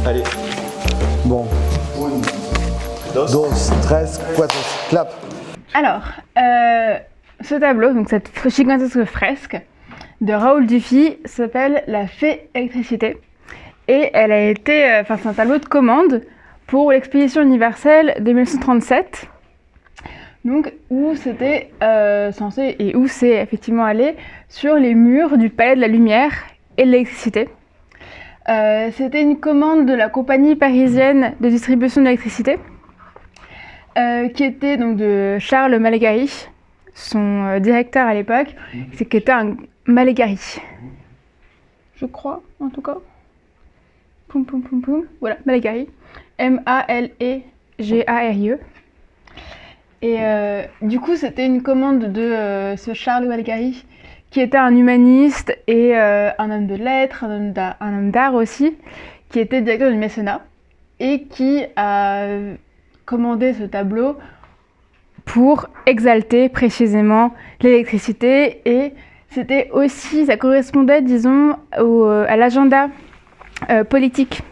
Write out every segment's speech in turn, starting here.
Allez. Bon. Dos. 12, 13, 14, clap. Alors, ce tableau, donc cette gigantesque fresque de Raoul Dufy s'appelle La Fée Électricité. Et elle a été, c'est un tableau de commande pour l'exposition universelle de 1937. Donc, où c'était censé, et où c'est effectivement allé, sur les murs du Palais de la Lumière et de l'Électricité. C'était une commande de la compagnie parisienne de distribution d'électricité, qui était donc de Charles Malégari, son directeur à l'époque, qui était un Malégari. Je crois, en tout cas. Poum, poum, poum, poum. Voilà, Malégari. M-A-L-E-G-A-R-I-E. Et du coup, c'était une commande de ce Charles Malégari, qui était un humaniste et un homme de lettres, un homme d'art aussi, qui était directeur du mécénat et qui a commandé ce tableau pour exalter précisément l'électricité. Et c'était aussi, ça correspondait, disons, à l'agenda politique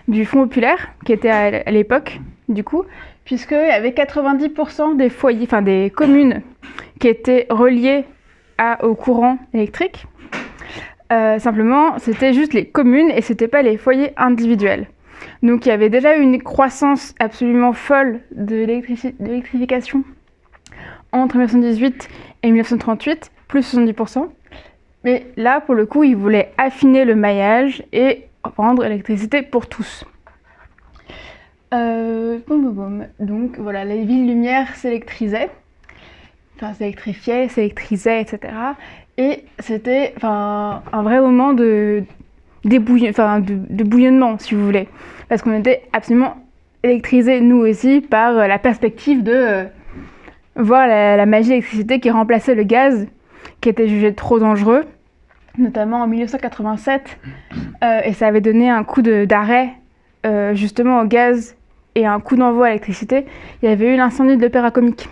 du Front populaire, qui était à l'époque, du coup, puisqu'il y avait 90% des foyers, enfin des communes qui étaient reliées au courant électrique. Simplement, c'était juste les communes et c'était pas les foyers individuels. Donc il y avait déjà eu une croissance absolument folle de l'électrification entre 1918 et 1938, plus 70%. Mais là, pour le coup, ils voulaient affiner le maillage et rendre l'électricité pour tous. Donc voilà, les villes-lumières s'électrisaient, enfin s'électrifiaient, etc. Et c'était un vrai moment de bouillonnement, si vous voulez. Parce qu'on était absolument électrisés, nous aussi, par la perspective de voir la magie de l'électricité qui remplaçait le gaz, qui était jugé trop dangereux, notamment en 1987. Et ça avait donné un coup d'arrêt justement au gaz et un coup d'envoi à l'électricité. Il y avait eu l'incendie de l'Opéra Comique,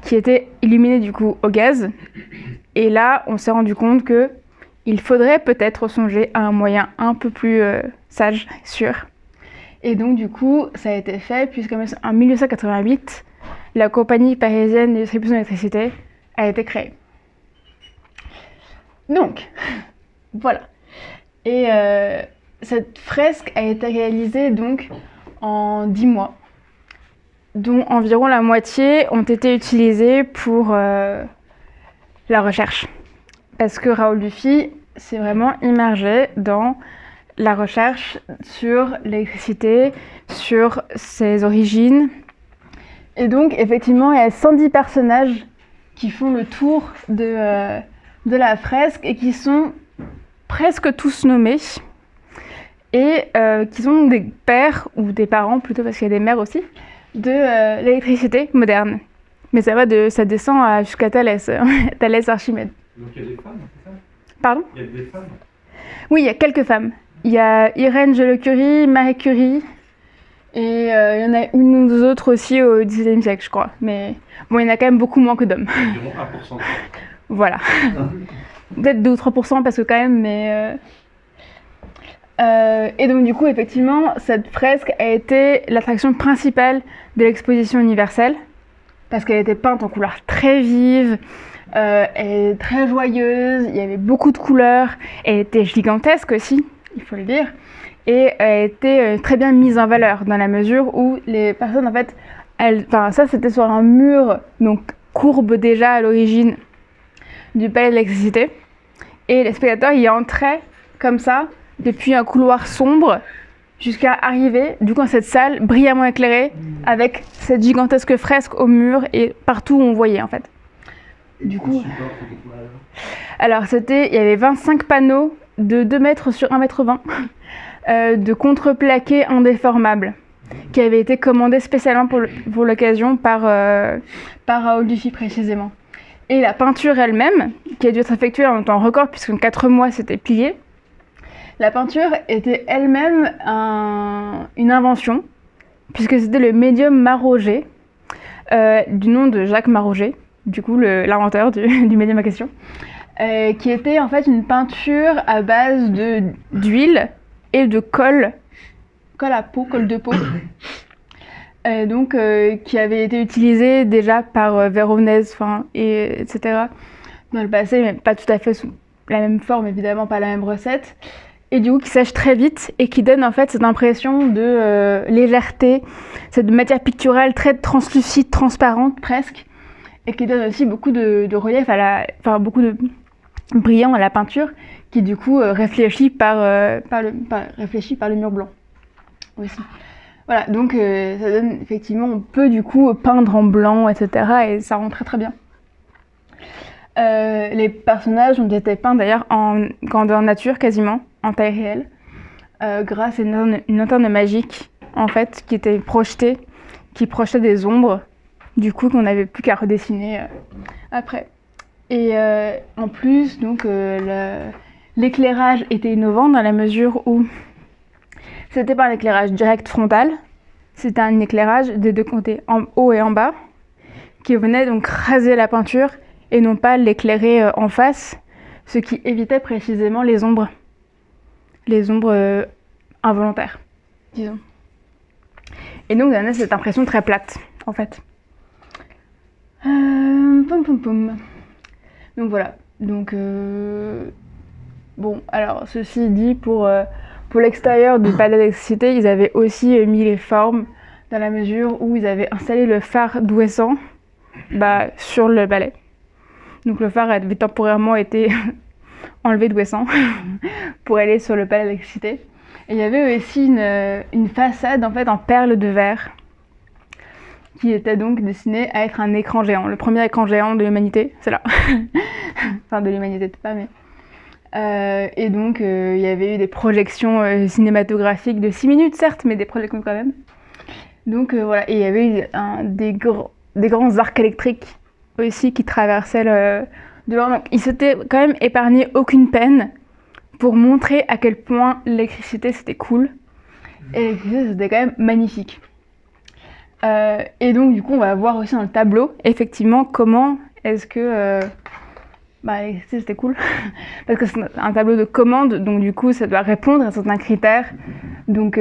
qui était illuminé du coup au gaz. Et là, on s'est rendu compte qu'il faudrait peut-être songer à un moyen un peu plus sage, sûr. Et donc du coup, ça a été fait puisqu'en 1988, la compagnie parisienne de distribution d'électricité a été créée. Donc, voilà. Et cette fresque a été réalisée donc en 10 mois, dont environ la moitié ont été utilisés pour la recherche. Parce que Raoul Dufy s'est vraiment immergé dans la recherche sur l'électricité, sur ses origines. Et donc, effectivement, il y a 110 personnages qui font le tour de la fresque et qui sont presque tous nommés et qui sont des pères, ou des parents plutôt, parce qu'il y a des mères aussi, de l'électricité moderne. Mais ça descend jusqu'à Thalès, Thalès Archimède. Donc il y a des femmes, c'est ça? Pardon? Il y a des femmes? Oui, il y a quelques femmes. Il y a Irène Joliot-Curie, Marie Curie, et il y en a une ou deux autres aussi au XVIIe siècle, je crois. Mais bon, il y en a quand même beaucoup moins que d'hommes. Environ 1%. Voilà. Peut-être 2 ou 3% parce que quand même, mais... Et donc du coup, effectivement, cette fresque a été l'attraction principale de l'exposition universelle, parce qu'elle était peinte en couleurs très vives, elle est très joyeuse, il y avait beaucoup de couleurs, elle était gigantesque aussi, il faut le dire, et elle était très bien mise en valeur, dans la mesure où les personnes, en fait, ça c'était sur un mur, donc courbe déjà à l'origine du palais de l'électricité, et les spectateurs y entraient comme ça, depuis un couloir sombre, jusqu'à arriver du coup dans cette salle brillamment éclairée, avec cette gigantesque fresque au mur et partout où on voyait en fait. Du coup, alors il y avait 25 panneaux de 2 mètres sur 1 mètre 20 de contreplaqué indéformable qui avaient été commandés spécialement pour l'occasion par Raoul Dufy précisément. Et la peinture elle-même, qui a dû être effectuée en temps record puisqu'en 4 mois c'était plié, la peinture était elle-même une invention puisque c'était le médium Marauger, du nom de Jacques Marauger, du coup l'inventeur du médium en question, qui était en fait une peinture à base d'huile et de colle colle de peau, donc qui avait été utilisé déjà par Véronèse, etc. dans le passé, mais pas tout à fait sous la même forme, évidemment, pas la même recette. Et du coup, qui sèche très vite et qui donne en fait cette impression de légèreté, cette matière picturale très translucide, transparente presque, et qui donne aussi beaucoup de relief beaucoup de brillant à la peinture, qui du coup réfléchit par le mur blanc aussi. Voilà, donc ça donne effectivement, on peut du coup peindre en blanc, etc. et ça rend très très bien. Les personnages ont été peints d'ailleurs en grandeur nature quasiment, en taille réelle, grâce à une lanterne magique en fait qui était projetée, qui projetait des ombres, du coup qu'on n'avait plus qu'à redessiner après. Et en plus, donc l'éclairage était innovant dans la mesure où c'était pas un éclairage direct frontal, c'était un éclairage des deux côtés, en haut et en bas, qui venait donc raser la peinture et non pas l'éclairer en face, ce qui évitait précisément les ombres involontaires, disons. Et donc, ça donnait cette impression très plate, en fait. Donc voilà. Donc, bon, alors, ceci dit, pour l'extérieur du palais d'électricité, ils avaient aussi mis les formes dans la mesure où ils avaient installé le phare d'Ouessant sur le palais. Donc le phare avait temporairement été enlevé d'Ouessant pour aller sur le palais d'électricité. Et il y avait aussi une façade en fait en perles de verre qui était donc destinée à être un écran géant, le premier écran géant de l'humanité, c'est là. Enfin de l'humanité pas, mais et donc il y avait eu des projections cinématographiques de 6 minutes certes, mais des projections quand même. Donc voilà, et il y avait eu des grands arcs électriques aussi qui traversaient devant. Donc ils s'étaient quand même épargné aucune peine pour montrer à quel point l'électricité c'était cool et l'électricité c'était quand même magnifique. Et donc du coup on va voir aussi dans le tableau effectivement comment est-ce que l'électricité c'était cool parce que c'est un tableau de commande, donc du coup ça doit répondre à certains critères donc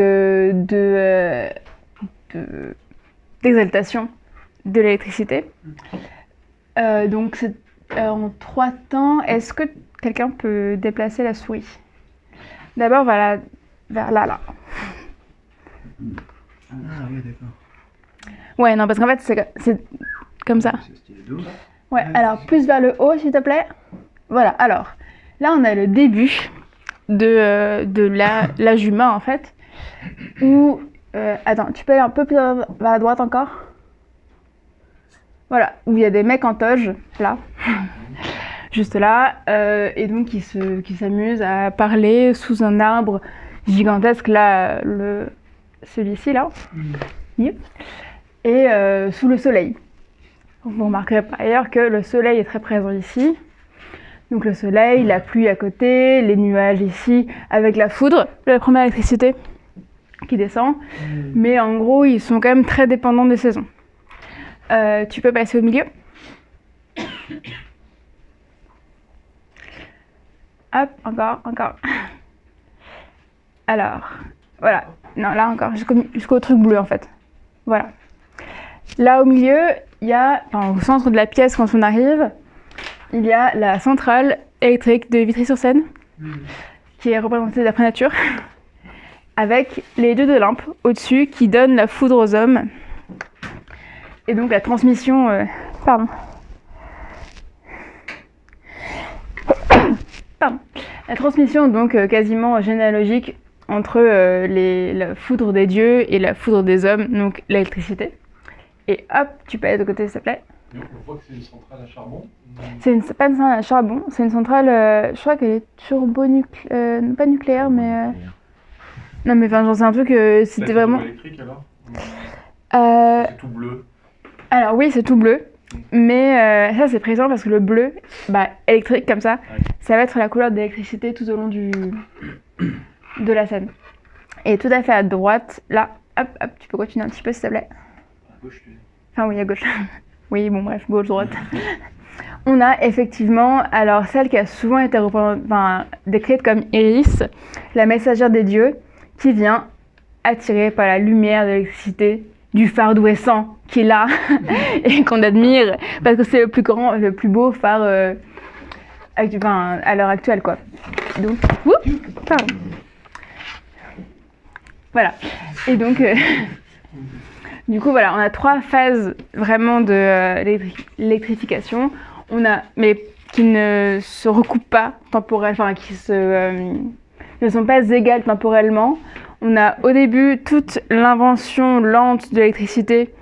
d'exaltation de l'électricité. Donc c'est en 3 temps. Est-ce que quelqu'un peut déplacer la souris? D'abord vers là. Ah oui, d'accord. Ouais, non, parce qu'en fait c'est comme ça. C'est stylé de ouf. Ouais, alors plus vers le haut s'il te plaît. Voilà, alors là on a le début de l'âge humain en fait. Où attends, tu peux aller un peu plus vers la droite encore? Voilà, où il y a des mecs en toge, là, juste là, et donc qui s'amusent à parler sous un arbre gigantesque, là, celui-ci, là, et sous le soleil. Vous remarquerez par ailleurs que le soleil est très présent ici. Donc le soleil, la pluie à côté, les nuages ici, avec la foudre, la première électricité qui descend. Mais en gros, ils sont quand même très dépendants des saisons. Tu peux passer au milieu. Hop, encore. Alors, voilà. Non, là encore, jusqu'au truc bleu en fait. Voilà. Là au milieu, il y a, au centre de la pièce quand on arrive, il y a la centrale électrique de Vitry-sur-Seine, qui est représentée d'après nature, avec les dieux d'Olympe au-dessus qui donnent la foudre aux hommes. Et donc la transmission, la transmission donc quasiment généalogique entre la foudre des dieux et la foudre des hommes, donc l'électricité. Et hop, tu peux aller de côté s'il te plaît. Donc on voit que c'est une centrale à charbon. C'est pas une centrale à charbon, c'est une centrale, je crois qu'elle est turbonucléaire, pas nucléaire mais... Non mais j'en sais un truc, c'était vraiment... Électrique alors C'est tout bleu. Alors oui, c'est tout bleu, mais ça c'est présent parce que le bleu, électrique comme ça, ça va être la couleur d'électricité tout au long de la scène. Et tout à fait à droite, là, hop, tu peux continuer un petit peu s'il te plaît. À gauche, tu dis. Enfin oui, à gauche. Oui, bon bref, gauche, droite. On a effectivement, alors celle qui a souvent été décrite comme Iris, la messagère des dieux, qui vient attirés par la lumière de l'électricité du phare d'Ouessant qui est là et qu'on admire parce que c'est le plus grand, le plus beau phare à l'heure actuelle, quoi. Donc, pardon. Voilà. Et donc, du coup, voilà, on a 3 phases vraiment de l'électrification. Mais qui ne se recoupent pas temporellement, qui ne sont pas égales temporellement. On a au début toute l'invention lente de l'électricité,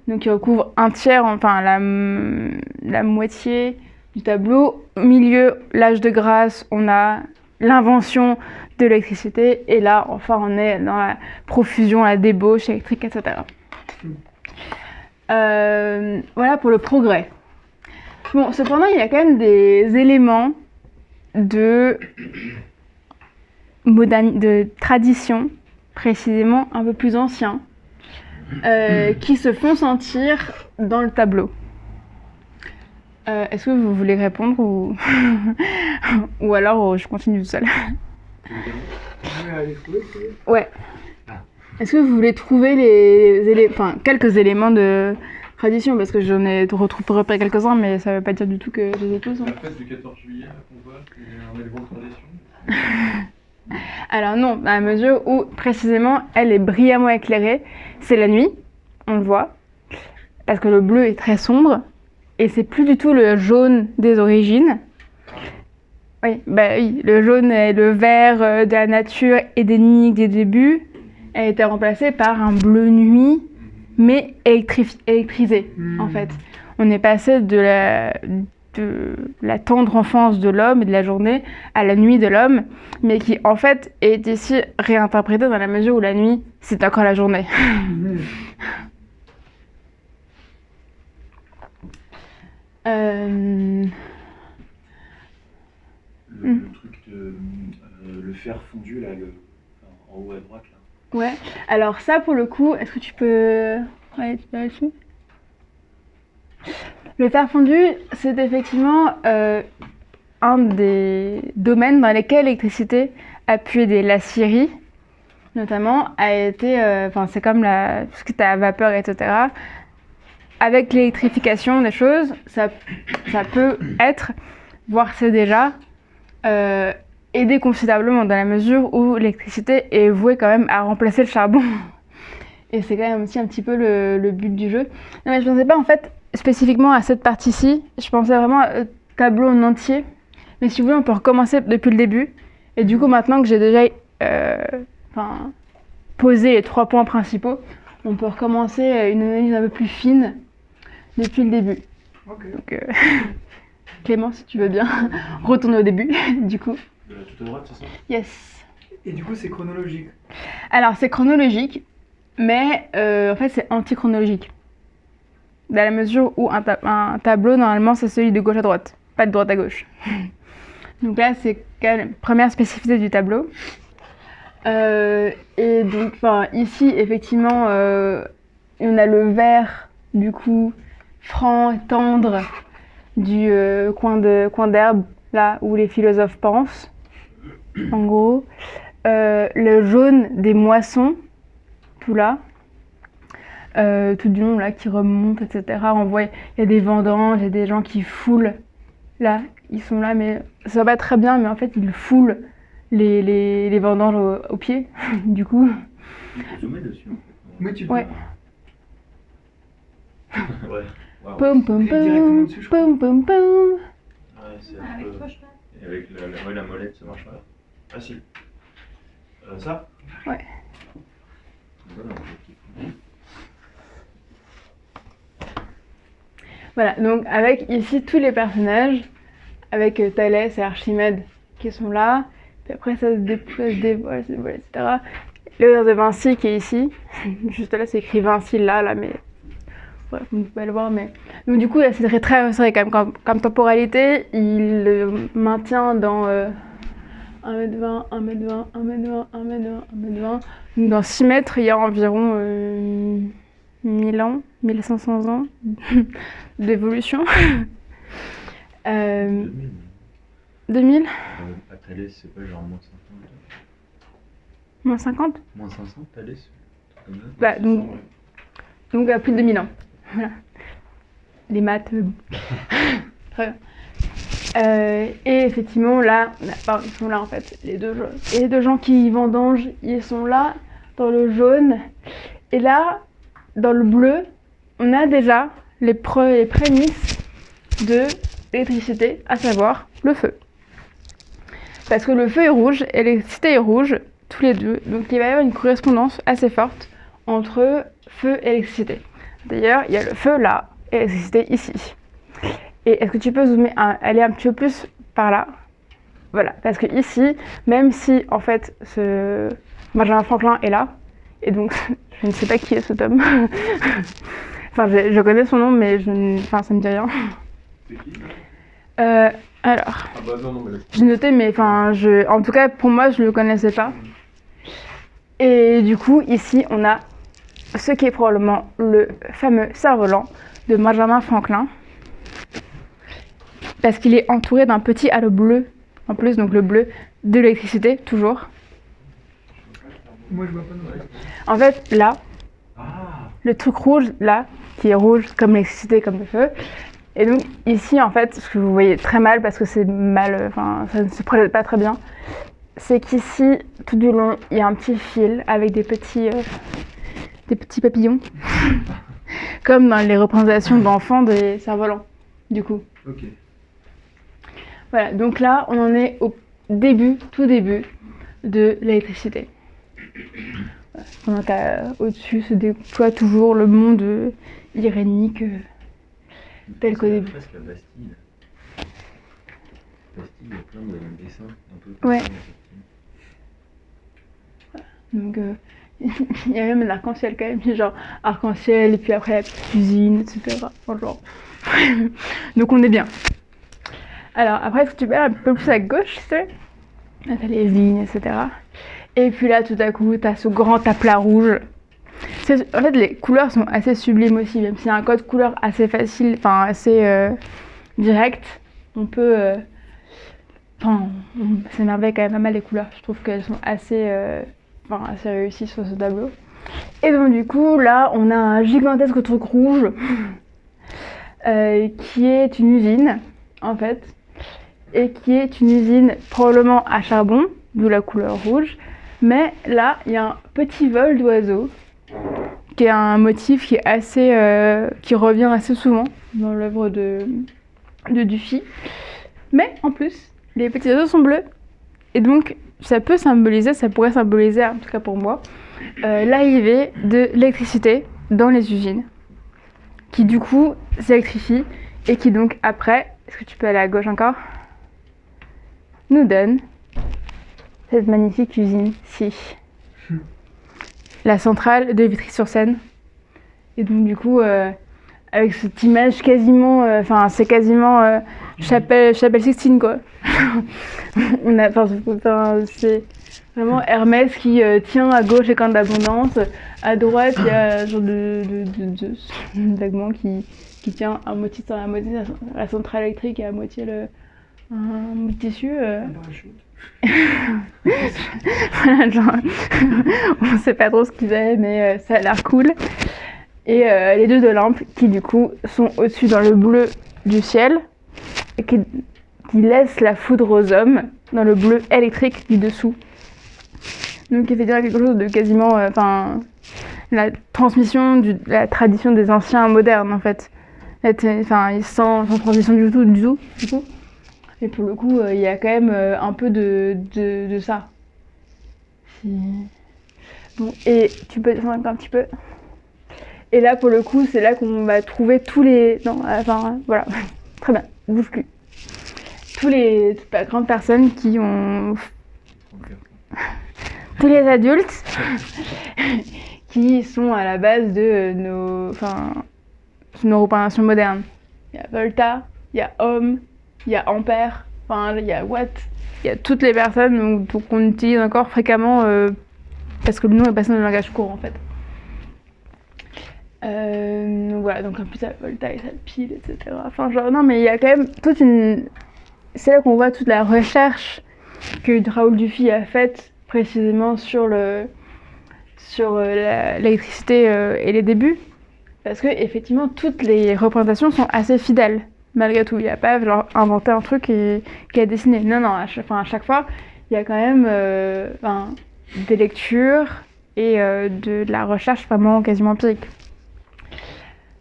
donc qui recouvre un tiers, enfin la moitié du tableau. Au milieu, l'âge de grâce, on a l'invention de l'électricité, et là, enfin, on est dans la profusion, la débauche électrique, etc. Voilà pour le progrès. Bon, cependant, il y a quand même des éléments de tradition, précisément un peu plus anciens, qui se font sentir dans le tableau. Est-ce que vous voulez répondre ou, ou alors je continue tout seul? Ouais. Est-ce que vous voulez trouver quelques éléments de tradition, parce que j'en ai retrouvé quelques-uns, mais ça ne veut pas dire du tout que je les ai tous. La fête du 14 juillet, qu'on voit, c'est un élément de tradition. Alors non, à la mesure où précisément elle est brillamment éclairée, c'est la nuit, on le voit, parce que le bleu est très sombre, et c'est plus du tout le jaune des origines. Oui, le jaune et le vert de la nature et des nids des débuts a été remplacé par un bleu nuit, mais électrisé, en fait. On est passé de la tendre enfance de l'homme et de la journée à la nuit de l'homme, mais qui, en fait, est ici réinterprétée dans la mesure où la nuit, c'est encore la journée. Le truc de le fer fondu, là, en haut à droite, là. Ouais, alors ça, pour le coup, est-ce que tu peux aller dessus? Le fer fondu, c'est effectivement un des domaines dans lesquels l'électricité a pu aider. La scierie, notamment, a été... c'est comme tout ce qui est à vapeur, etc. Avec l'électrification des choses, ça peut être, voire c'est déjà, aider considérablement dans la mesure où l'électricité est vouée quand même à remplacer le charbon. Et c'est quand même aussi un petit peu le but du jeu. Non, mais je pensais pas en fait spécifiquement à cette partie-ci, je pensais vraiment au tableau en entier. Mais si vous voulez, on peut recommencer depuis le début. Et du coup, maintenant que j'ai déjà posé les 3 points principaux, on peut recommencer une analyse un peu plus fine depuis le début. Ok. Donc, Clément, si tu veux bien, retourner au début, du coup. Tout à droite, c'est ça? Yes. Et du coup, c'est chronologique. Alors, c'est chronologique, mais en fait, c'est anti-chronologique. Dans la mesure où un tableau, normalement, c'est celui de gauche à droite, pas de droite à gauche. Donc là, c'est la première spécificité du tableau. Et donc, ici, effectivement, on a le vert, du coup, franc, tendre, du coin d'herbe, là où les philosophes pensent, en gros. Le jaune des moissons, tout là, tout du long là, qui remonte, etc. On voit, il y a des vendanges, il y a des gens qui foulent, là, ils sont là, mais ça va pas très bien, mais en fait, ils foulent les vendanges au pied, du coup. Tu peux zoomer dessus, en fait. Oui, tu peux. Ouais. Ouais. Wow. Pom pom Directement pom, dessus, je crois. pom pom pom. Ouais, c'est un peu... Et avec la molette, ça marche pas. Ah si. Ça? Ouais. Voilà. Voilà, donc avec ici tous les personnages, avec Thalès et Archimède qui sont là, puis après ça se dévoile, etc. Léonard de Vinci qui est ici, juste là c'est écrit Vinci là, mais bref, vous pouvez le voir, mais... Donc du coup, c'est très resserré quand même, comme temporalité, il le maintient dans 1m20, 1m20, 1m20, 1m20, 1m20, donc dans 6 mètres, il y a environ 1000 ans, 1500 ans d'évolution. 2000. À Thalès, c'est pas genre moins 50. Moins 50? Moins 500, t'as laissé comme ça. Bah, donc à plus de 2000 ans. Voilà. Les maths. Très bien. Et effectivement, là, ils sont là en fait, les deux gens qui vendangent, ils sont là, dans le jaune. Et là, dans le bleu, on a déjà les prémices de l'électricité, à savoir le feu. Parce que le feu est rouge et l'électricité est rouge, tous les deux. Donc il va y avoir une correspondance assez forte entre feu et électricité. D'ailleurs, il y a le feu là et l'électricité ici. Et est-ce que tu peux aller un petit peu plus par là? Voilà, parce que ici, même si en fait ce Benjamin Franklin est là, et donc je ne sais pas qui est cet homme. Enfin, je connais son nom, mais ça me dit rien. C'est qui Alors, Ah bah non, mais j'ai noté, mais en tout cas, pour moi, je ne le connaissais pas. Et du coup, ici, on a ce qui est probablement le fameux cerf-volant de Benjamin Franklin. Parce qu'il est entouré d'un petit halo bleu, en plus, donc le bleu de l'électricité, toujours. moi je vois pas de reste. En fait, là, Ah, le truc rouge, là, qui est rouge comme l'électricité, comme le feu. Et donc, ici, en fait, ce que vous voyez très mal, parce que c'est mal, ça ne se projette pas très bien, c'est qu'ici, tout du long, il y a un petit fil avec des petits papillons, comme dans les représentations d'enfants des cerfs-volants, du coup. ok. Voilà, donc là, on en est au début, tout début de l'électricité. Pendant qu'au-dessus se déploie toujours le monde irénique tel qu'au début. Presque la Bastille. Bastille, il y a plein de dessins un peu. Ouais. Comme ça, Donc il y a même l'arc-en-ciel quand même, genre arc-en-ciel et puis après la petite cuisine, etc. Enfin, genre. Donc on est bien. Alors après, est-ce que tu peux aller un peu plus à gauche, tu sais? Là, t'as les vignes, etc. Et puis là, tout à coup, t'as ce grand aplat rouge. En fait, les couleurs sont assez sublimes aussi, même s'il y a un code couleur assez facile, enfin assez direct. On peut... on s'émerveille quand même pas mal les couleurs. Je trouve qu'elles sont assez réussies sur ce tableau. Et donc du coup, là, on a un gigantesque truc rouge qui est une usine, en fait. Et qui est une usine probablement à charbon, d'où la couleur rouge. Mais là, il y a un petit vol d'oiseaux, qui est un motif qui est assez, qui revient assez souvent dans l'œuvre de Dufy. Mais en plus, les petits oiseaux sont bleus. Et donc, ça pourrait symboliser, en tout cas pour moi, l'arrivée de l'électricité dans les usines, qui du coup s'électrifie et qui donc après, est-ce que tu peux aller à gauche encore, nous donne cette magnifique usine-ci. La centrale de Vitry-sur-Seine. Et donc du coup, avec cette image quasiment, c'est quasiment chapelle Sixtine quoi. C'est vraiment Hermès qui tient à gauche les camps d'abondance, à droite il y a un genre d'agment qui tient à moitié la centrale électrique et à moitié un bout de tissu. Voilà, genre, on sait pas trop ce qu'ils avaient, mais ça a l'air cool. Et les deux de lampes qui du coup sont au-dessus dans le bleu du ciel et qui laissent la foudre aux hommes dans le bleu électrique du dessous. Donc il fait dire quelque chose de quasiment, la transmission de la tradition des anciens modernes en fait. Sans transition du tout. Et pour le coup, il y a quand même un peu de ça. Bon, et tu peux descendre un petit peu. Et là, pour le coup, c'est là qu'on va trouver tous les... Non, voilà. Très bien, bouge plus. Toutes les grandes personnes qui ont... Tous les adultes qui sont à la base de nos représentations modernes. Il y a Volta, il y a Ohm, il y a Ampère, il y a Watt, il y a toutes les personnes qu'on utilise encore fréquemment parce que le nom est passé dans le langage courant en fait. Donc voilà, donc en plus la Volta et sa pile, etc. Non mais il y a quand même toute une... C'est là qu'on voit toute la recherche que Raoul Dufy a faite précisément sur l'électricité et les débuts, parce que effectivement toutes les représentations sont assez fidèles malgré tout. Il n'y a pas genre inventé un truc qui a dessiné. Non, à chaque fois il y a quand même des lectures et de la recherche vraiment quasiment empirique.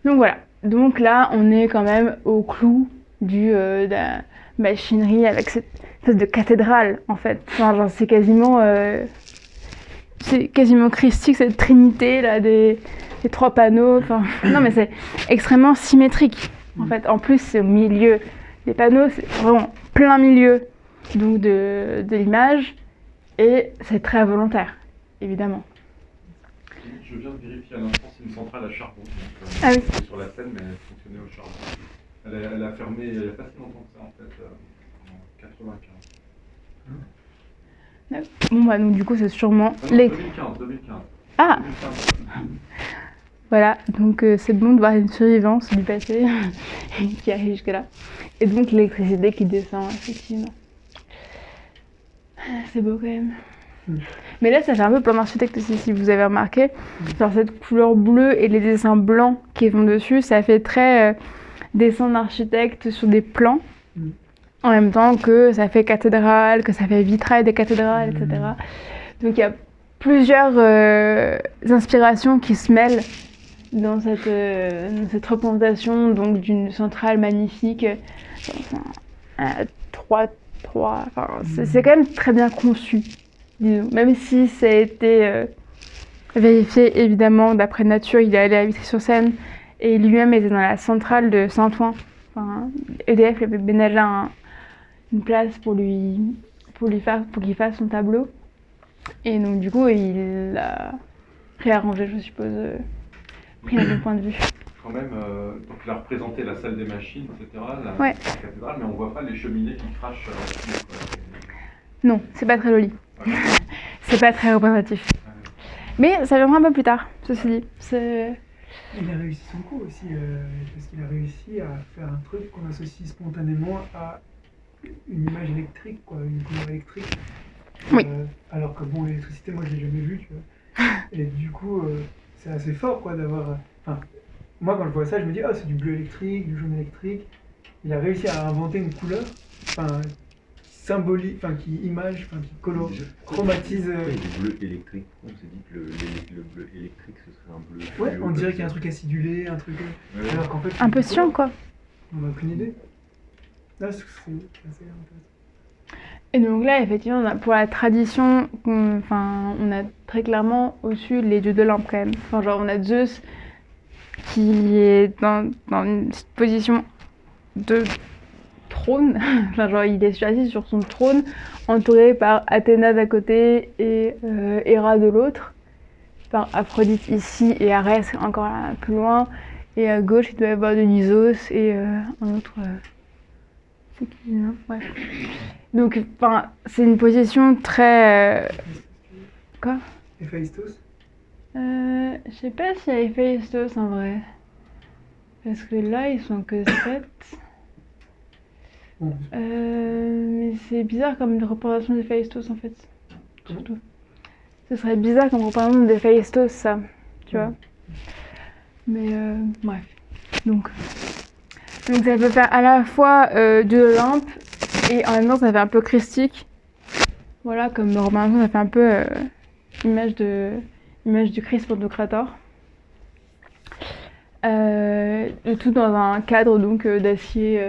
Donc voilà. Donc là on est quand même au clou de la machinerie avec cette espèce de cathédrale en fait. Enfin, genre, c'est quasiment christique cette trinité là des 3 panneaux. Enfin, non mais c'est extrêmement symétrique en fait. En plus c'est au milieu des panneaux, c'est vraiment plein milieu donc de l'image et c'est très volontaire évidemment. Je viens de vérifier à l'instant, c'est une centrale à charbon. Donc, Ah oui. sur la Seine, mais elle fonctionnait au charbon. Elle a fermé il n'y a pas si longtemps que ça en fait, en 95. Bon bah donc du coup c'est sûrement Ah non, 2015. Ah 2015. voilà, donc c'est bon de voir une survivance du passé qui arrive jusque là. Et donc l'électricité qui descend effectivement. C'est beau quand même. Mais là ça fait un peu plan d'architecte aussi si vous avez remarqué. Genre cette couleur bleue et les dessins blancs qui vont dessus, ça fait très dessin d'architecte sur des plans. En même temps que ça fait cathédrale, que ça fait vitrail des cathédrales, etc. Donc il y a plusieurs inspirations qui se mêlent dans cette représentation donc d'une centrale magnifique. C'est quand même très bien conçu, disons. Même si ça a été vérifié évidemment d'après nature, il est allé à Vitry-sur-Seine et lui-même était dans la centrale de Saint-Ouen. Enfin, EDF lui avait ménagé une place pour qu'il fasse son tableau. Et donc du coup il l'a réarrangé, je suppose, pris un bon point de vue. Quand même, donc il a représenté la salle des machines, etc., la cathédrale, mais on voit pas les cheminées qui crachent dessus, quoi. Non, c'est pas très joli. C'est pas très représentatif. Mais ça viendra un peu plus tard, ceci dit. Il a réussi son coup aussi, parce qu'il a réussi à faire un truc qu'on associe spontanément à une image électrique, quoi, une couleur électrique. Oui. Alors que bon, l'électricité, moi je l'ai jamais vue, tu vois. Et du coup, c'est assez fort, quoi, d'avoir. Enfin, moi quand je vois ça, je me dis, oh, c'est du bleu électrique, du jaune électrique. Il a réussi à inventer une couleur, symbolique, qui image, qui chromatise. Pourquoi il y a du bleu électrique? Pourquoi on s'est dit que le bleu électrique ce serait un bleu? Ouais, on dirait qu'il y a un truc acidulé, un truc. Ouais. Alors qu'en fait. Un peu cyan, quoi. On n'a aucune idée. Là, c'est assez intéressant. Et donc là, effectivement, pour la tradition, on a très clairement au-dessus les dieux de l'Olympe quand même. Enfin, genre, on a Zeus qui est dans une position de trône. Enfin, genre, il est assis sur son trône, entouré par Athéna d'un côté et Héra de l'autre, par Aphrodite ici et Arès encore là, plus loin. Et à gauche, il doit y avoir Dionysos et un autre. C'est qui, non? Ouais. Donc, c'est une position très. Quoi? Héphaïstos? Je sais pas s'il y a Héphaïstos en vrai. Parce que là, ils sont que 7. Bon. Mais c'est bizarre comme une représentation d'Héphaïstos en fait. Surtout. Ce serait bizarre comme représentation d'Héphaïstos, ça. Tu vois? Mais bref. Donc ça peut faire à la fois dieu de l'Olympe et en même temps ça fait un peu christique. Voilà, comme représentation, ça fait un peu image du Christ Pantocrator. Le tout dans un cadre donc d'acier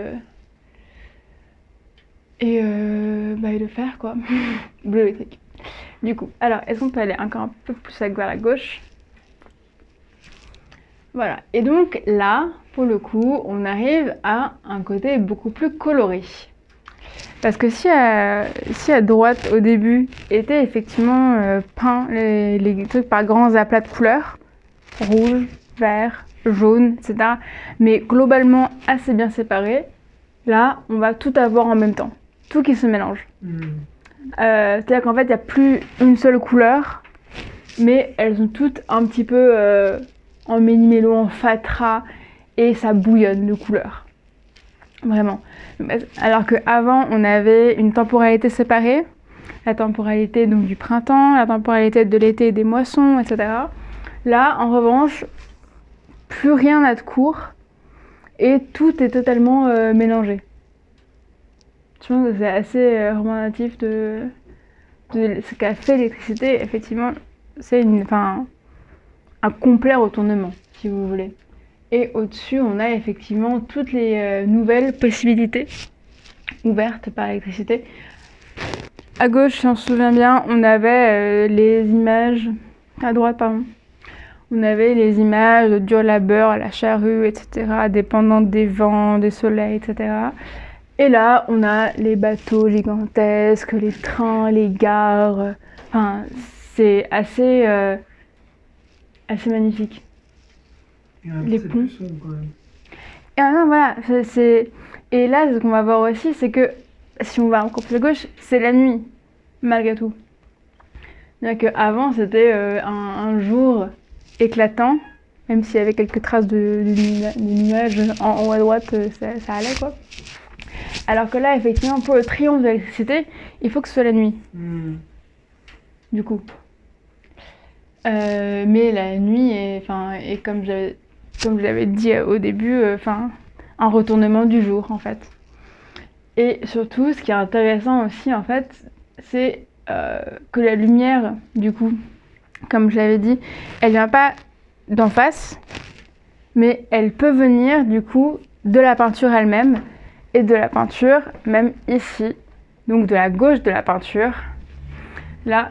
et de fer, quoi. Bleu électrique. Du coup, alors est-ce qu'on peut aller encore un peu plus vers la gauche? Voilà, et donc là, pour le coup, on arrive à un côté beaucoup plus coloré. Parce que si à droite, au début, étaient effectivement peints les trucs par grands aplats de couleurs, rouge, vert, jaune, etc., mais globalement assez bien séparés, là, on va tout avoir en même temps, tout qui se mélange. C'est-à-dire qu'en fait, il n'y a plus une seule couleur, mais elles sont toutes un petit peu en méli-mélo, en fatras, et ça bouillonne de couleurs. Vraiment. Alors qu'avant, on avait une temporalité séparée, la temporalité donc, du printemps, la temporalité de l'été et des moissons, etc. Là, en revanche, plus rien n'a de cours et tout est totalement mélangé. Je pense que c'est assez représentatif de ce qu'a fait l'électricité. Effectivement, c'est un complet retournement, si vous voulez. Et au-dessus, on a effectivement toutes les nouvelles possibilités ouvertes par l'électricité. À gauche, si on se souvient bien, on avait les images... À droite, pardon. On avait les images de dur labeur, la charrue, etc., dépendantes des vents, des soleils, etc. Et là, on a les bateaux gigantesques, les trains, les gares. Enfin, c'est assez magnifique. Et en même temps, Les c'est ponts. plus sombre quand même. Et non, voilà. Et là, ce qu'on va voir aussi, c'est que si on va encore plus à gauche, c'est la nuit, malgré tout. C'est-à-dire qu'avant, c'était un jour éclatant, même s'il y avait quelques traces de nuages en haut à droite, ça allait quoi. Alors que là, effectivement, pour le triomphe de l'électricité, il faut que ce soit la nuit, du coup. Mais la nuit est comme je l'avais dit au début, un retournement du jour en fait. Et surtout, ce qui est intéressant aussi en fait, c'est que la lumière, du coup, comme je l'avais dit, elle vient pas d'en face, mais elle peut venir du coup de la peinture elle-même et de la peinture même ici, donc de la gauche de la peinture. Là,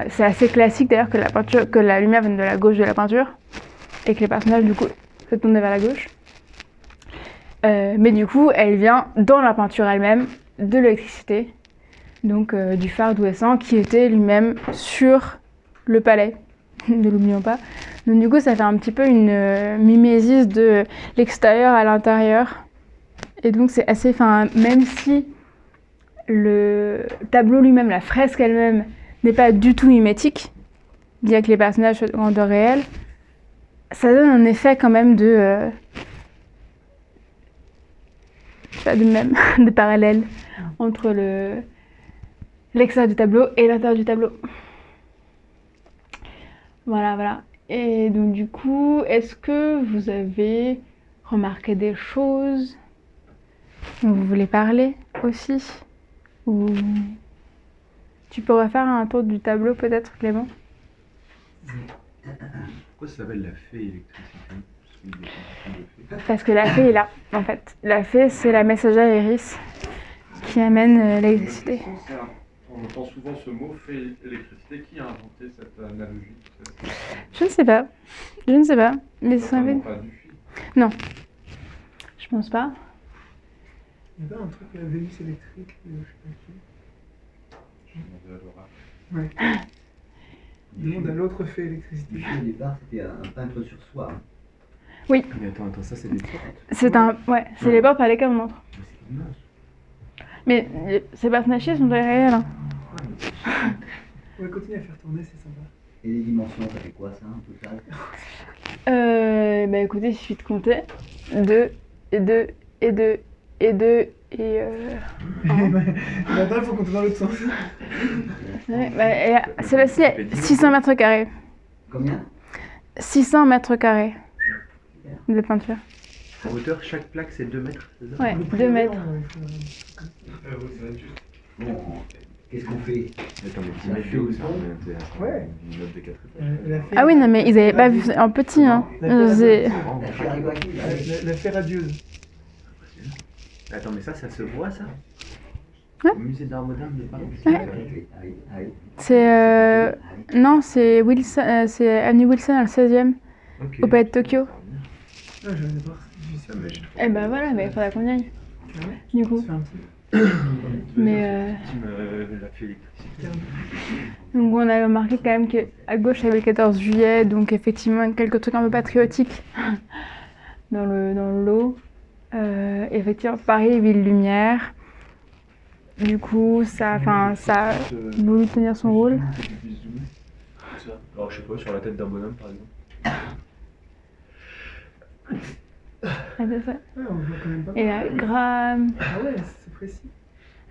c'est assez classique d'ailleurs que la lumière vienne de la gauche de la peinture et que les personnages du coup se tournent vers la gauche. Mais du coup, elle vient dans la peinture elle-même de l'électricité, donc du phare d'Ouessant qui était lui-même sur le palais, ne l'oublions pas. Donc du coup, ça fait un petit peu une mimésis de l'extérieur à l'intérieur. Et donc c'est assez, même si le tableau lui-même, la fresque elle-même, n'est pas du tout mimétique, bien que les personnages soient de grandeur réelle, ça donne un effet quand même de parallèle entre l'extérieur du tableau et l'intérieur du tableau. Voilà. Et donc du coup, est-ce que vous avez remarqué des choses dont vous voulez parler aussi? Ou tu pourrais faire un tour du tableau peut-être, Clément? Pourquoi ça s'appelle la fée électricité? Parce que la fée est là, en fait. La fée, c'est la messagère Iris qui amène l'électricité. On entend souvent ce mot fait électricité. Qui a inventé cette analogie? Je ne sais pas. Mais ça Certainement avait... pas du fil. Non. Je pense pas. Il y a pas un truc, la Vénus électrique, je sais pas qui. Je demandais à Laura. Ouais. Demande à l'autre fait électricité. Du au départ, c'était un peintre sur soie. Hein. Oui. Mais attends, ça c'est des portes. C'est les portes par lesquelles on entre. C'est immense. Mais ces personnages sont des réels. Hein. Ouais, continue à faire tourner, c'est sympa. Et les dimensions, ça fait quoi ça en total? Bah écoutez, il suffit de compter. 2, et 2, et 2, et 2, et Maintenant, il faut compter dans l'autre sens. c'est facile, 600 mètres carrés. Combien? 600 mètres carrés de peinture. En hauteur, chaque plaque c'est 2 mètres, c'est ça? Ouais, 2 mètres. Ça va être juste. Bon, qu'est-ce qu'on fait? Attends, mais t'imagines où ça? Ouais. Une note de 4 étages. La fée- Ah oui, non, mais ils avaient pas vu ça en petit, hein. C'est- La fée arrive à qui là? La fée radieuse. Attends, mais ça se voit ça? Ouais. Au musée d'art moderne de Paris? C'est non, c'est Wilson, c'est avenue Wilson dans le 16e, Ok. au palais de Tokyo. Ah, je viens de voir ça, mais je Eh ben voilà, mais il faudra qu'on y aille, Ah ouais. du On coup. se fait un truc. Mais La fée électricité. donc on a remarqué quand même qu'à gauche il y avait le 14 juillet, donc effectivement quelques trucs un peu patriotiques dans le lot. Effectivement, Paris, ville lumière. Du coup, ça a voulu tenir son rôle. Ça. Alors je sais pas, sur la tête d'un bonhomme par exemple. Ah, c'est ça. Ah, on voit quand même pas. Et la gramme. Ah ouais, c'est précis.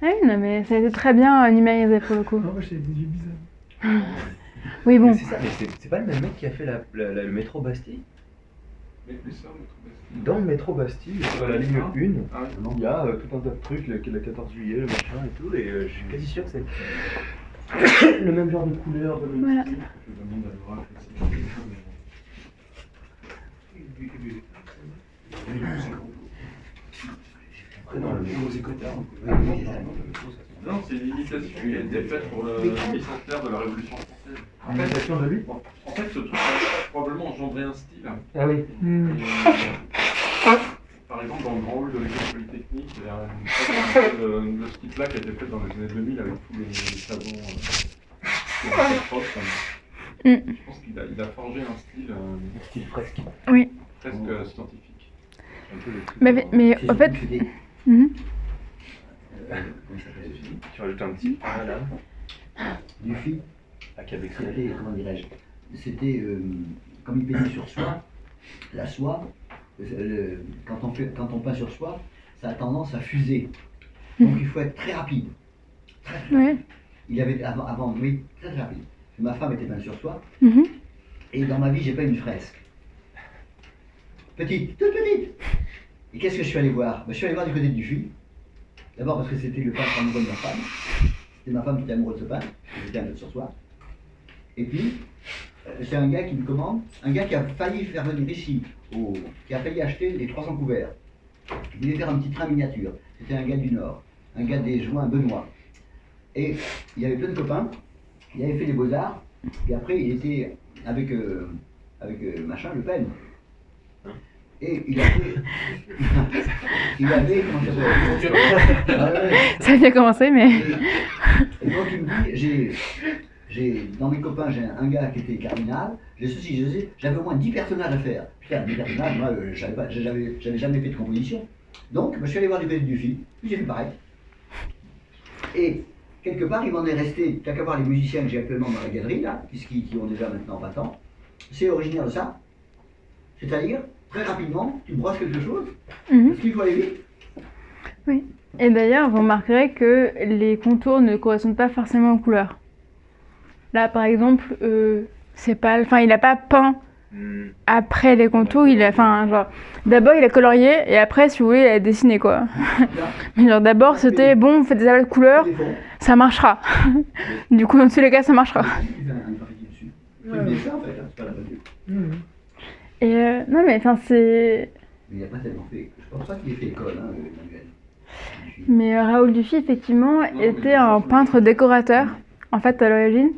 Ah oui, non, mais ça a été très bien numérisé pour le coup. Non, moi j'ai des yeux bizarres. Oui, bon. Mais c'est ça, mais c'est pas le même mec qui a fait le métro Bastille? Mais plus ça, le truc Bastille. Dans le métro Bastille, sur la ligne 1, Ah oui. il y a tout un tas de trucs, le 14 juillet, le machin et tout, et je suis quasi sûr que c'est le même genre de couleur, de même Voilà. style. Je demande à Laura que c'est mais Après, dans le métro, c'est côté. non, c'est une imitation qui a été faite pour le bicentenaire de la Révolution française. En fait, la de lui. Bon, en fait, ce truc a probablement engendré un style. Ah oui. Par exemple, dans le grand hall de l'école polytechnique, il y a une façon de ce type-là qui a été faite dans les années 2000 avec tous les savons qui ont été propres. Je pense qu'il a forgé un style Style fresque. Oui. presque scientifique. Un peu le truc. Mais C'est en fait. surtout que c'était- Mhm. comment il s'appelle celui-ci Tu rajoutes un petit A là, Du fil. à Québec. C'était, comment dirais-je, c'était comme il peignait sur soie, la soie, quand on peint sur soie, ça a tendance à fuser. Donc il faut être très rapide. Très, très Oui. rapide. Il avait avant, oui, très très rapide. Ma femme était peinte sur soie, Mhm. et dans ma vie, j'ai peint une fresque. Petite, toute petite. Et qu'est-ce que je suis allé voir? Je suis allé voir du côté du fil. D'abord parce que c'était le peintre amoureux de ma femme. C'était ma femme qui était amoureuse de ce peintre, j'étais un peu sur soie. Et puis, c'est un gars qui me commande, un gars qui a failli faire venir ici, qui a failli acheter les 300 couverts. Il devait faire un petit train miniature. C'était un gars du Nord, un gars des Joints, Benoît. Et il y avait plein de copains, il avait fait les Beaux-Arts, et après il était avec machin, Le Pen. Et il avait, comment ça s'appelle? Ah ouais. Ça a bien commencé, mais. Et donc il me dit, dans mes copains, j'ai un gars qui était cardinal, j'ai ceci, j'ai ceci, j'avais au moins 10 personnages à faire. Putain, 10 personnages, moi, j'avais jamais fait de composition. Donc, je suis allé voir du côté du film, puis j'ai fait pareil. Et quelque part, il m'en est resté, t'as qu'à voir les musiciens que j'ai actuellement dans la galerie, là, qui ont déjà maintenant 20 ans, c'est originaire de ça. C'est-à-dire, très rapidement, tu brosses quelque chose, Mhm. parce qu'il faut aller vite. Oui. Et d'ailleurs, vous remarquerez que les contours ne correspondent pas forcément aux couleurs. Là, par exemple, c'est pas, enfin, il a pas peint après les contours. Il a, enfin, genre, d'abord il a colorié et après, si vous voulez, il a dessiné quoi. Mais genre, d'abord, c'était bon, faites des aval de couleurs, ça marchera. Du coup, dans tous les cas, ça marchera. Il fait un graffiti dessus. C'est bien ça, en fait, hein, c'est pas la peinture. Et non, mais enfin, c'est. Mais il n'a pas tellement fait. Je pense pas qu'il ait fait école, hein, Emmanuel. Mais Raoul Dufy, effectivement, était un peintre décorateur, en fait, à l'origine,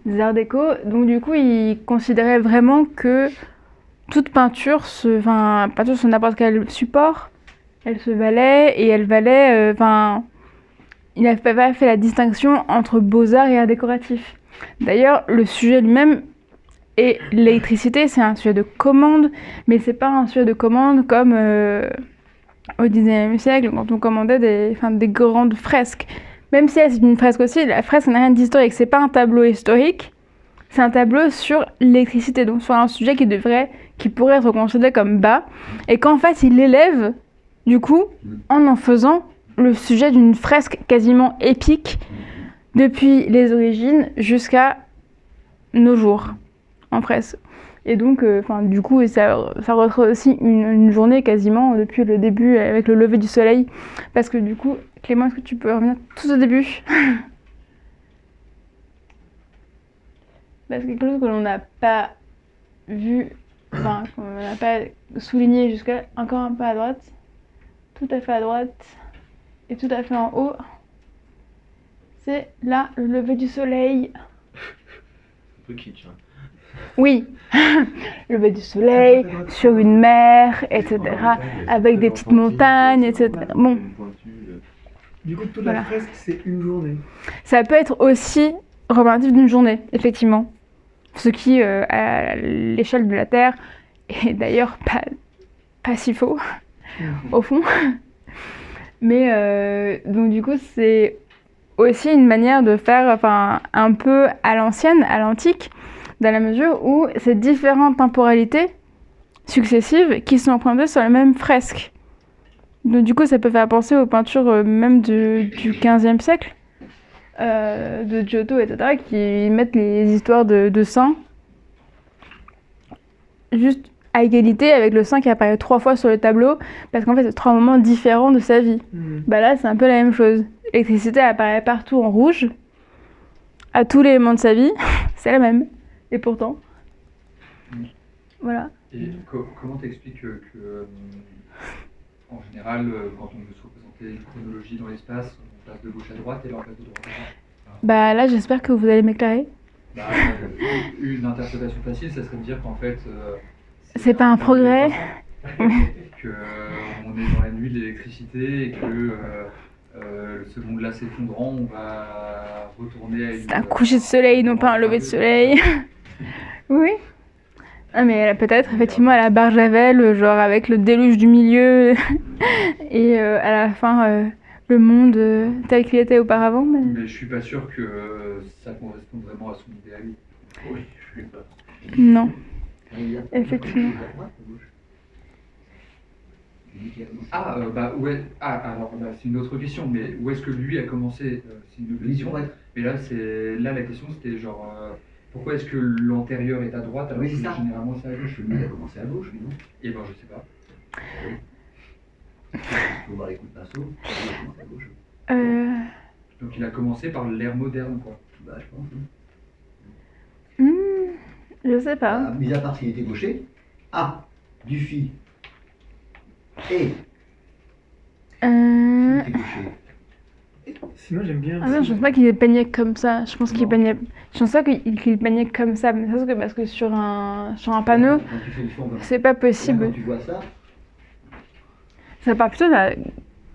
des arts déco. Donc, du coup, il considérait vraiment que toute peinture, peinture sur n'importe quel support, elle se valait et elle valait. Il n'avait pas fait la distinction entre beaux-arts et art décoratif. D'ailleurs, le sujet lui-même et l'électricité, c'est un sujet de commande, mais c'est pas un sujet de commande comme au XIXe siècle, quand on commandait des grandes fresques. Même si c'est une fresque aussi, la fresque n'a rien d'historique. C'est pas un tableau historique, c'est un tableau sur l'électricité, donc sur un sujet qui pourrait être considéré comme bas, et qu'en fait il l'élève, du coup, en faisant le sujet d'une fresque quasiment épique depuis les origines jusqu'à nos jours. En presse. Et donc, du coup, ça retrace aussi une journée quasiment depuis le début avec le lever du soleil. Parce que du coup, Clément, est-ce que tu peux revenir tout au début? Parce que quelque chose que l'on n'a pas vu, qu'on n'a pas souligné jusqu'à encore un peu à droite, tout à fait à droite et tout à fait en haut, c'est là le lever du soleil. Un peu kitsch, hein. Oui, lever du soleil, sur une mer, etc. Avec des petites montagnes, etc. Bon. Du coup, toute Voilà. la fresque, c'est une journée. Ça peut être aussi représentatif d'une journée, effectivement. Ce qui, à l'échelle de la Terre, est d'ailleurs pas si faux, au fond. Mais donc du coup, c'est aussi une manière de faire un peu à l'ancienne, à l'antique, dans la mesure où c'est différentes temporalités successives qui sont empruntées sur la même fresque. Donc du coup, ça peut faire penser aux peintures même du 15e siècle, de Giotto, etc., qui mettent les histoires de saints juste à égalité avec le saint qui apparaît 3 fois sur le tableau, parce qu'en fait, c'est 3 moments différents de sa vie. Bah là, c'est un peu la même chose. L'électricité apparaît partout en rouge, à tous les moments de sa vie, c'est la même. Et pourtant, voilà. Et comment t'expliques en général, quand on veut se représenter une chronologie dans l'espace, on passe de gauche à droite et là on passe de droite à gauche? Bah là, j'espère que vous allez m'éclairer. Bah, une interprétation facile, ça serait de dire qu'en fait, C'est pas un progrès. qu'on est dans la nuit de l'électricité et que ce monde-là s'effondrant, on va retourner à une... C'est un coucher de soleil, non pas un lever de soleil. Oui. Ah mais peut-être effectivement à la Barjavel, genre avec le déluge du milieu et à la fin le monde tel qu'il était auparavant. Mais je suis pas sûr que ça corresponde vraiment à son idéal. Oui, je suis pas. Non. Effectivement. Ah, ouais. Ah, alors bah, c'est une autre question, mais où est-ce que lui a commencé? C'est une autre question. Mais là, la question c'était genre, pourquoi est-ce que l'antérieur est à droite alors Oui, que c'est ça. généralement c'est à gauche? Lui, il a commencé à gauche, lui, non? Eh ben, je sais pas. Il faut voir les coups de pinceau. Il a commencé à gauche. Donc il a commencé par l'ère moderne, quoi. Bah, je pense. Hein. Je sais pas. Mis à part s'il était gaucher, Dufy et s'il était gaucher. Sinon, j'aime bien. Ah non, je pense pas qu'il peignait comme ça. Je pense qu'il peignait. Je pense pas qu'il peignait comme ça. Mais ça, c'est parce que sur un panneau, Quand tu fais le fond comme ça, c'est pas là, possible. quand tu vois ça, Ça part plutôt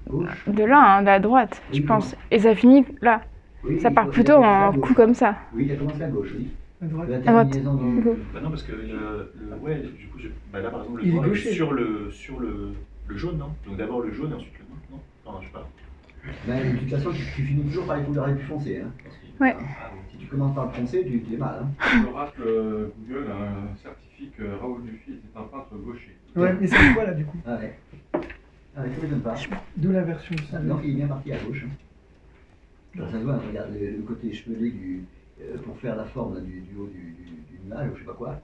gauche. de là, hein, de la droite, je Oui, pense. Et ça finit là. Oui, Ça part il a plutôt commencé à en gauche. coup comme ça. Oui, il a commencé à gauche, oui. À droite. La droite. terminaison du... Bah non, parce que ouais, du coup, bah là par exemple, le Il est noir gaucher. sur le jaune, non? Donc d'abord le jaune et ensuite le noir, non? Enfin, je sais pas. Ben, de toute façon, tu finis toujours par les couleurs les plus foncées. Hein. Ouais. Si tu commences par le foncé, tu es mal. Hein. L'oracle Google certifie que Raoul Dufy était un peintre gaucher. Ouais, mais c'est quoi là du coup? Ah ouais. Ah ouais, ça m'étonne pas. D'où la version du Ah, sang. non, il est bien parti à gauche. Hein. Ça se voit, regarde le côté échevelé pour faire la forme là, du haut du nuage, ou je sais pas quoi.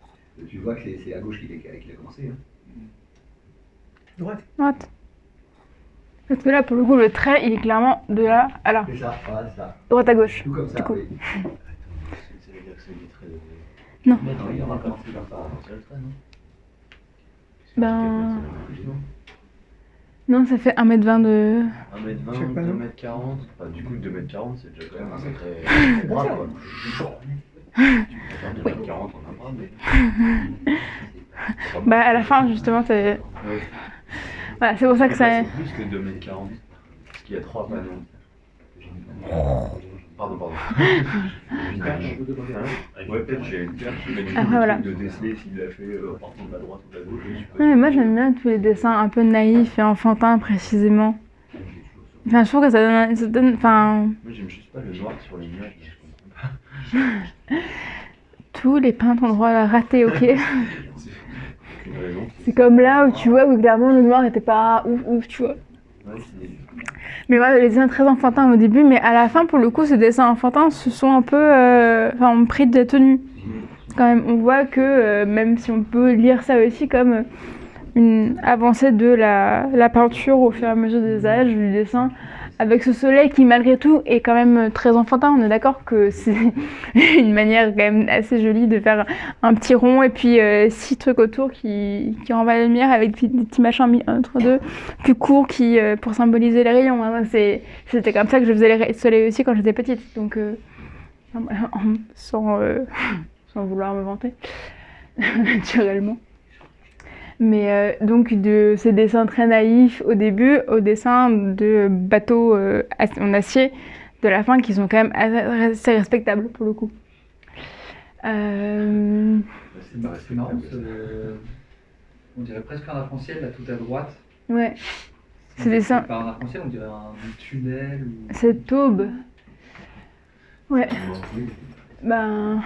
Tu vois que c'est à gauche qu'il a commencé. Hein. Droite. Droite. Parce que là, pour le coup, le trait, il est clairement de là à là. C'est ça, voilà, c'est ça. Droite à gauche. Tout comme ça, Du coup. oui. Ça veut dire que c'est des traits de. Non. Mais non, il va commencer par ça. C'est le trait, non? Ben- Non, ça fait 1m20 de... 1m20, Je sais pas, non. 2m40. Enfin, du coup, 2m40, c'est déjà quand même un sacré bras, quoi. Tu peux faire 2m40 en un bras, mais. Bah, à la fin, justement, c'est... Ouais. Voilà, c'est pour ça que ça... C'est plus que 2m40. Parce qu'il y a 3 panneaux. Pardon. Une perche. Ouais, peut-être j'ai une perche, mais du coup, Après, le voilà. truc de déceler s'il l'a fait partant de la droite ou de la gauche, je suppose. Ouais, mais moi, j'aime bien tous les dessins un peu naïfs et enfantins, précisément. Enfin, je trouve que ça donne... Enfin, Moi, j'aime juste pas le noir sur les nuages, je comprends pas. tous les peintres ont droit à la rater, ok? C'est aucune raison. C'est comme là où tu vois où clairement le noir était pas ouf, tu vois. Ouais, c'est. Mais voilà, les dessins très enfantins au début, mais à la fin, pour le coup, ces dessins enfantins se sont un peu... Enfin, ont pris de la tenue. Quand même, on voit que, même si on peut lire ça aussi comme une avancée de la peinture au fur et à mesure des âges, du dessin, avec ce soleil qui, malgré tout, est quand même très enfantin. On est d'accord que c'est une manière quand même assez jolie de faire un petit rond et puis 6 trucs autour qui renvoient la lumière avec des petits machins mis entre deux, plus courts qui, pour symboliser les rayons. Hein. C'était comme ça que je faisais les soleils aussi quand j'étais petite. Donc, sans vouloir me vanter, naturellement. Mais donc de ces dessins très naïfs au début aux dessins de bateaux en acier de la fin qui sont quand même assez respectables pour le coup. C'est marrant, on dirait presque un arc-en-ciel là tout à droite. Ouais, ces dessins, Pas un arc-en-ciel, on dirait un tunnel. Ou... cette aube. Ouais, ben,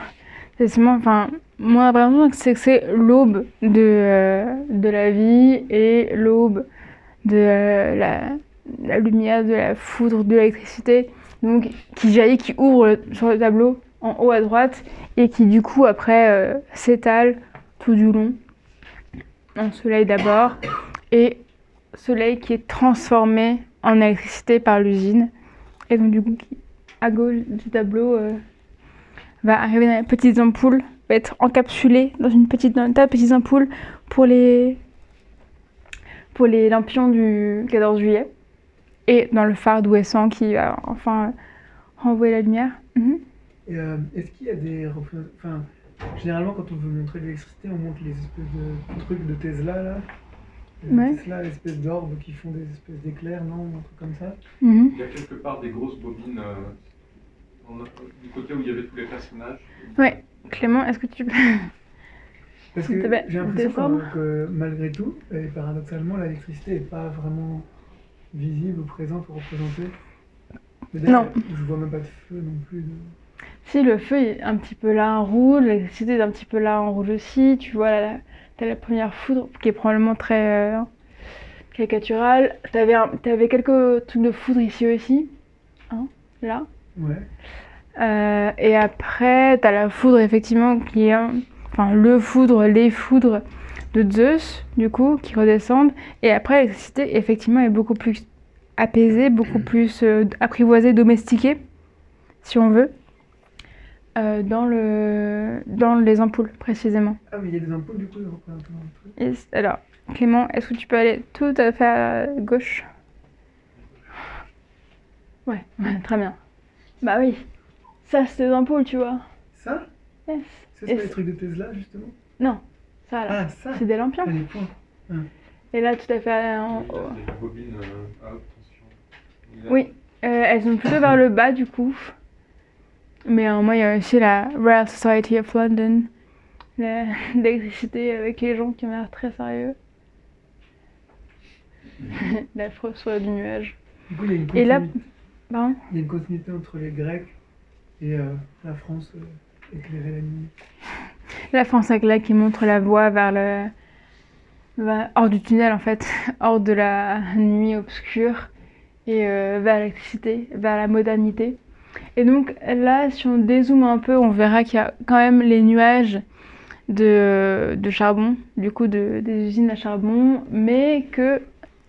effectivement, enfin, moi, par exemple, c'est que c'est l'aube de la vie et l'aube la lumière, de la foudre, de l'électricité, donc qui jaillit, qui ouvre sur le tableau en haut à droite et qui du coup après s'étale tout du long en soleil d'abord et soleil qui est transformé en électricité par l'usine et donc du coup à gauche du tableau va arriver dans les petites ampoules, va être encapsulé dans un tas de petites ampoules pour les lampions du 14 juillet et dans le phare d'Ouessant qui va enfin renvoyer la lumière. Et est-ce qu'il y a des enfin, généralement quand on veut montrer de l'électricité, on montre les espèces de trucs de Tesla là. Ouais. Tesla, l'espèce d'orbes qui font des espèces d'éclairs, non, un truc comme ça. Il y a quelque part des grosses bobines du côté où il y avait tous les personnages. Ouais, Clément, est-ce que tu peux... Parce que T'as j'ai l'impression descendre que malgré tout, et paradoxalement, l'électricité n'est pas vraiment visible ou présente ou représentée. Non. Je vois même pas de feu non plus. Si, le feu est un petit peu là en rouge, l'électricité est un petit peu là en rouge aussi. Tu vois, t'as la première foudre qui est probablement très caricaturale. T'avais quelques trucs de foudre ici aussi, hein, là. Ouais. Et après, t'as la foudre effectivement qui est... Enfin, les foudres de Zeus, du coup, qui redescendent. Et après, l'électricité, effectivement, est beaucoup plus apaisée, beaucoup plus apprivoisée, domestiquée, si on veut. Dans les ampoules, précisément. Ah, mais il y a des ampoules, du coup, de représentation dans le truc. Alors, Clément, est-ce que tu peux aller tout à fait à gauche? Ouais, très bien. Bah oui, ça, c'est des ampoules, tu vois. Ça? Yes. Ça, c'est pas les trucs de Tesla, justement? Non, ça, là. Ah, ça? C'est des lampions. Ah, les points. Et là, tout à fait en haut. Il y a des bobines à haute tension. Oui, elles sont plutôt vers le bas, du coup. Mais moi, il y a aussi la Royal Society of London, l'électricité avec les gens qui ont l'air très sérieux. La fausse du nuage. Du coup, il y a une Et là, continuité. pardon. Il y a une continuité entre les Grecs et la France éclairée la nuit. La France avec là qui montre la voie hors du tunnel en fait, hors de la nuit obscure et vers l'électricité, vers la modernité. Et donc là, si on dézoome un peu, on verra qu'il y a quand même les nuages de charbon, du coup des usines à charbon, mais que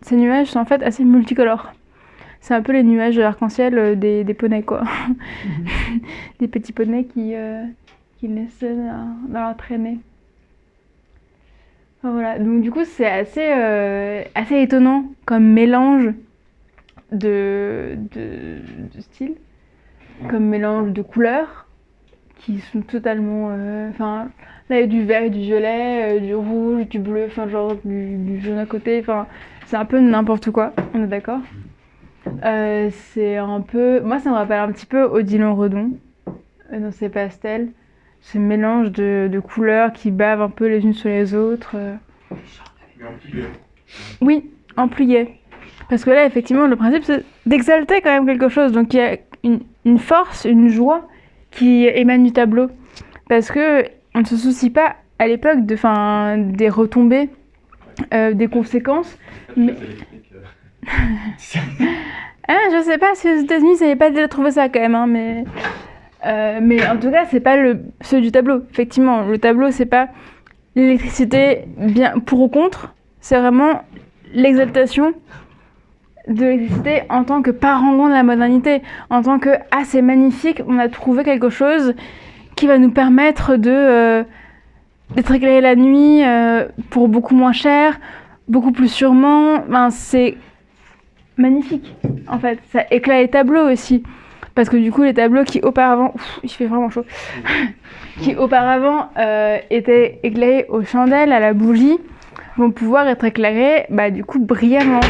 ces nuages sont en fait assez multicolores. C'est un peu les nuages arc-en-ciel des poneys quoi. Des petits poneys qui naissent dans leur traînée. Enfin, voilà, donc du coup c'est assez étonnant comme mélange de styles, comme mélange de couleurs qui sont totalement... Enfin, là il y a du vert, du violet, du rouge, du bleu, enfin genre du jaune à côté, enfin c'est un peu n'importe quoi, on est d'accord. C'est un peu... Moi ça me rappelle un petit peu Odilon Redon dans ses pastels. Ce mélange de couleurs qui bavent un peu les unes sur les autres. Mais en plié. Oui, en plié. Parce que là, effectivement, le principe, c'est d'exalter quand même quelque chose. Donc il y a une force, une joie qui émane du tableau. Parce que on ne se soucie pas à l'époque des retombées, des conséquences. Mais... je sais pas si aux États-Unis, ça n'avait pas déjà trouvé ça quand même, hein, mais en tout cas, c'est pas ceux du tableau. Effectivement, le tableau, c'est pas l'électricité bien pour ou contre, c'est vraiment l'exaltation de l'électricité en tant que parangon de la modernité, en tant que c'est magnifique, on a trouvé quelque chose qui va nous permettre d'être éclairé la nuit pour beaucoup moins cher, beaucoup plus sûrement. C'est magnifique, en fait. Ça éclaire les tableaux aussi. Parce que du coup, les tableaux qui auparavant... il fait vraiment chaud. Qui auparavant étaient éclairés aux chandelles, à la bougie, vont pouvoir être éclairés, du coup, brillamment.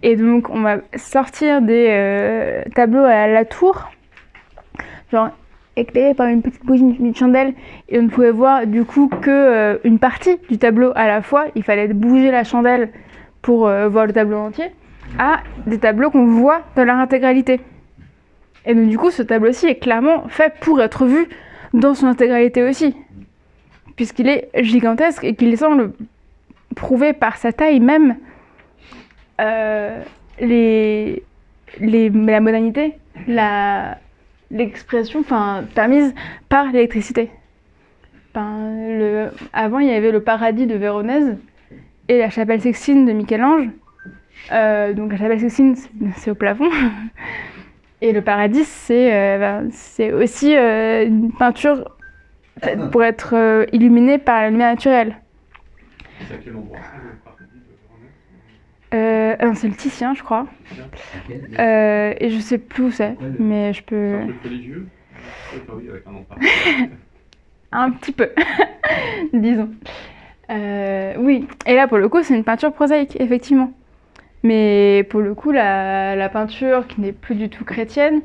Et donc, on va sortir des tableaux à la tour, genre éclairés par une petite bougie, une chandelle, et on ne pouvait voir du coup que une partie du tableau à la fois. Il fallait bouger la chandelle pour voir le tableau entier, à des tableaux qu'on voit dans leur intégralité. Et donc du coup, ce tableau-ci est clairement fait pour être vu dans son intégralité aussi, puisqu'il est gigantesque et qu'il semble prouver par sa taille même la modernité, l'expression permise par l'électricité. Avant, il y avait le paradis de Véronèse et la chapelle Sixtine de Michel-Ange. Donc la chapelle Sixtine, c'est au plafond. Et le paradis, c'est aussi une peinture faite pour être illuminée par la lumière naturelle. C'est à quel endroit le paradis de Véronèse? Non, c'est le Titien, je crois. Et je sais plus où c'est, mais je peux... C'est un truc religieux? Oui, avec un nom particulier. Un petit peu, disons. Oui, et là, pour le coup, c'est une peinture prosaïque, effectivement. Mais pour le coup, la peinture qui n'est plus du tout chrétienne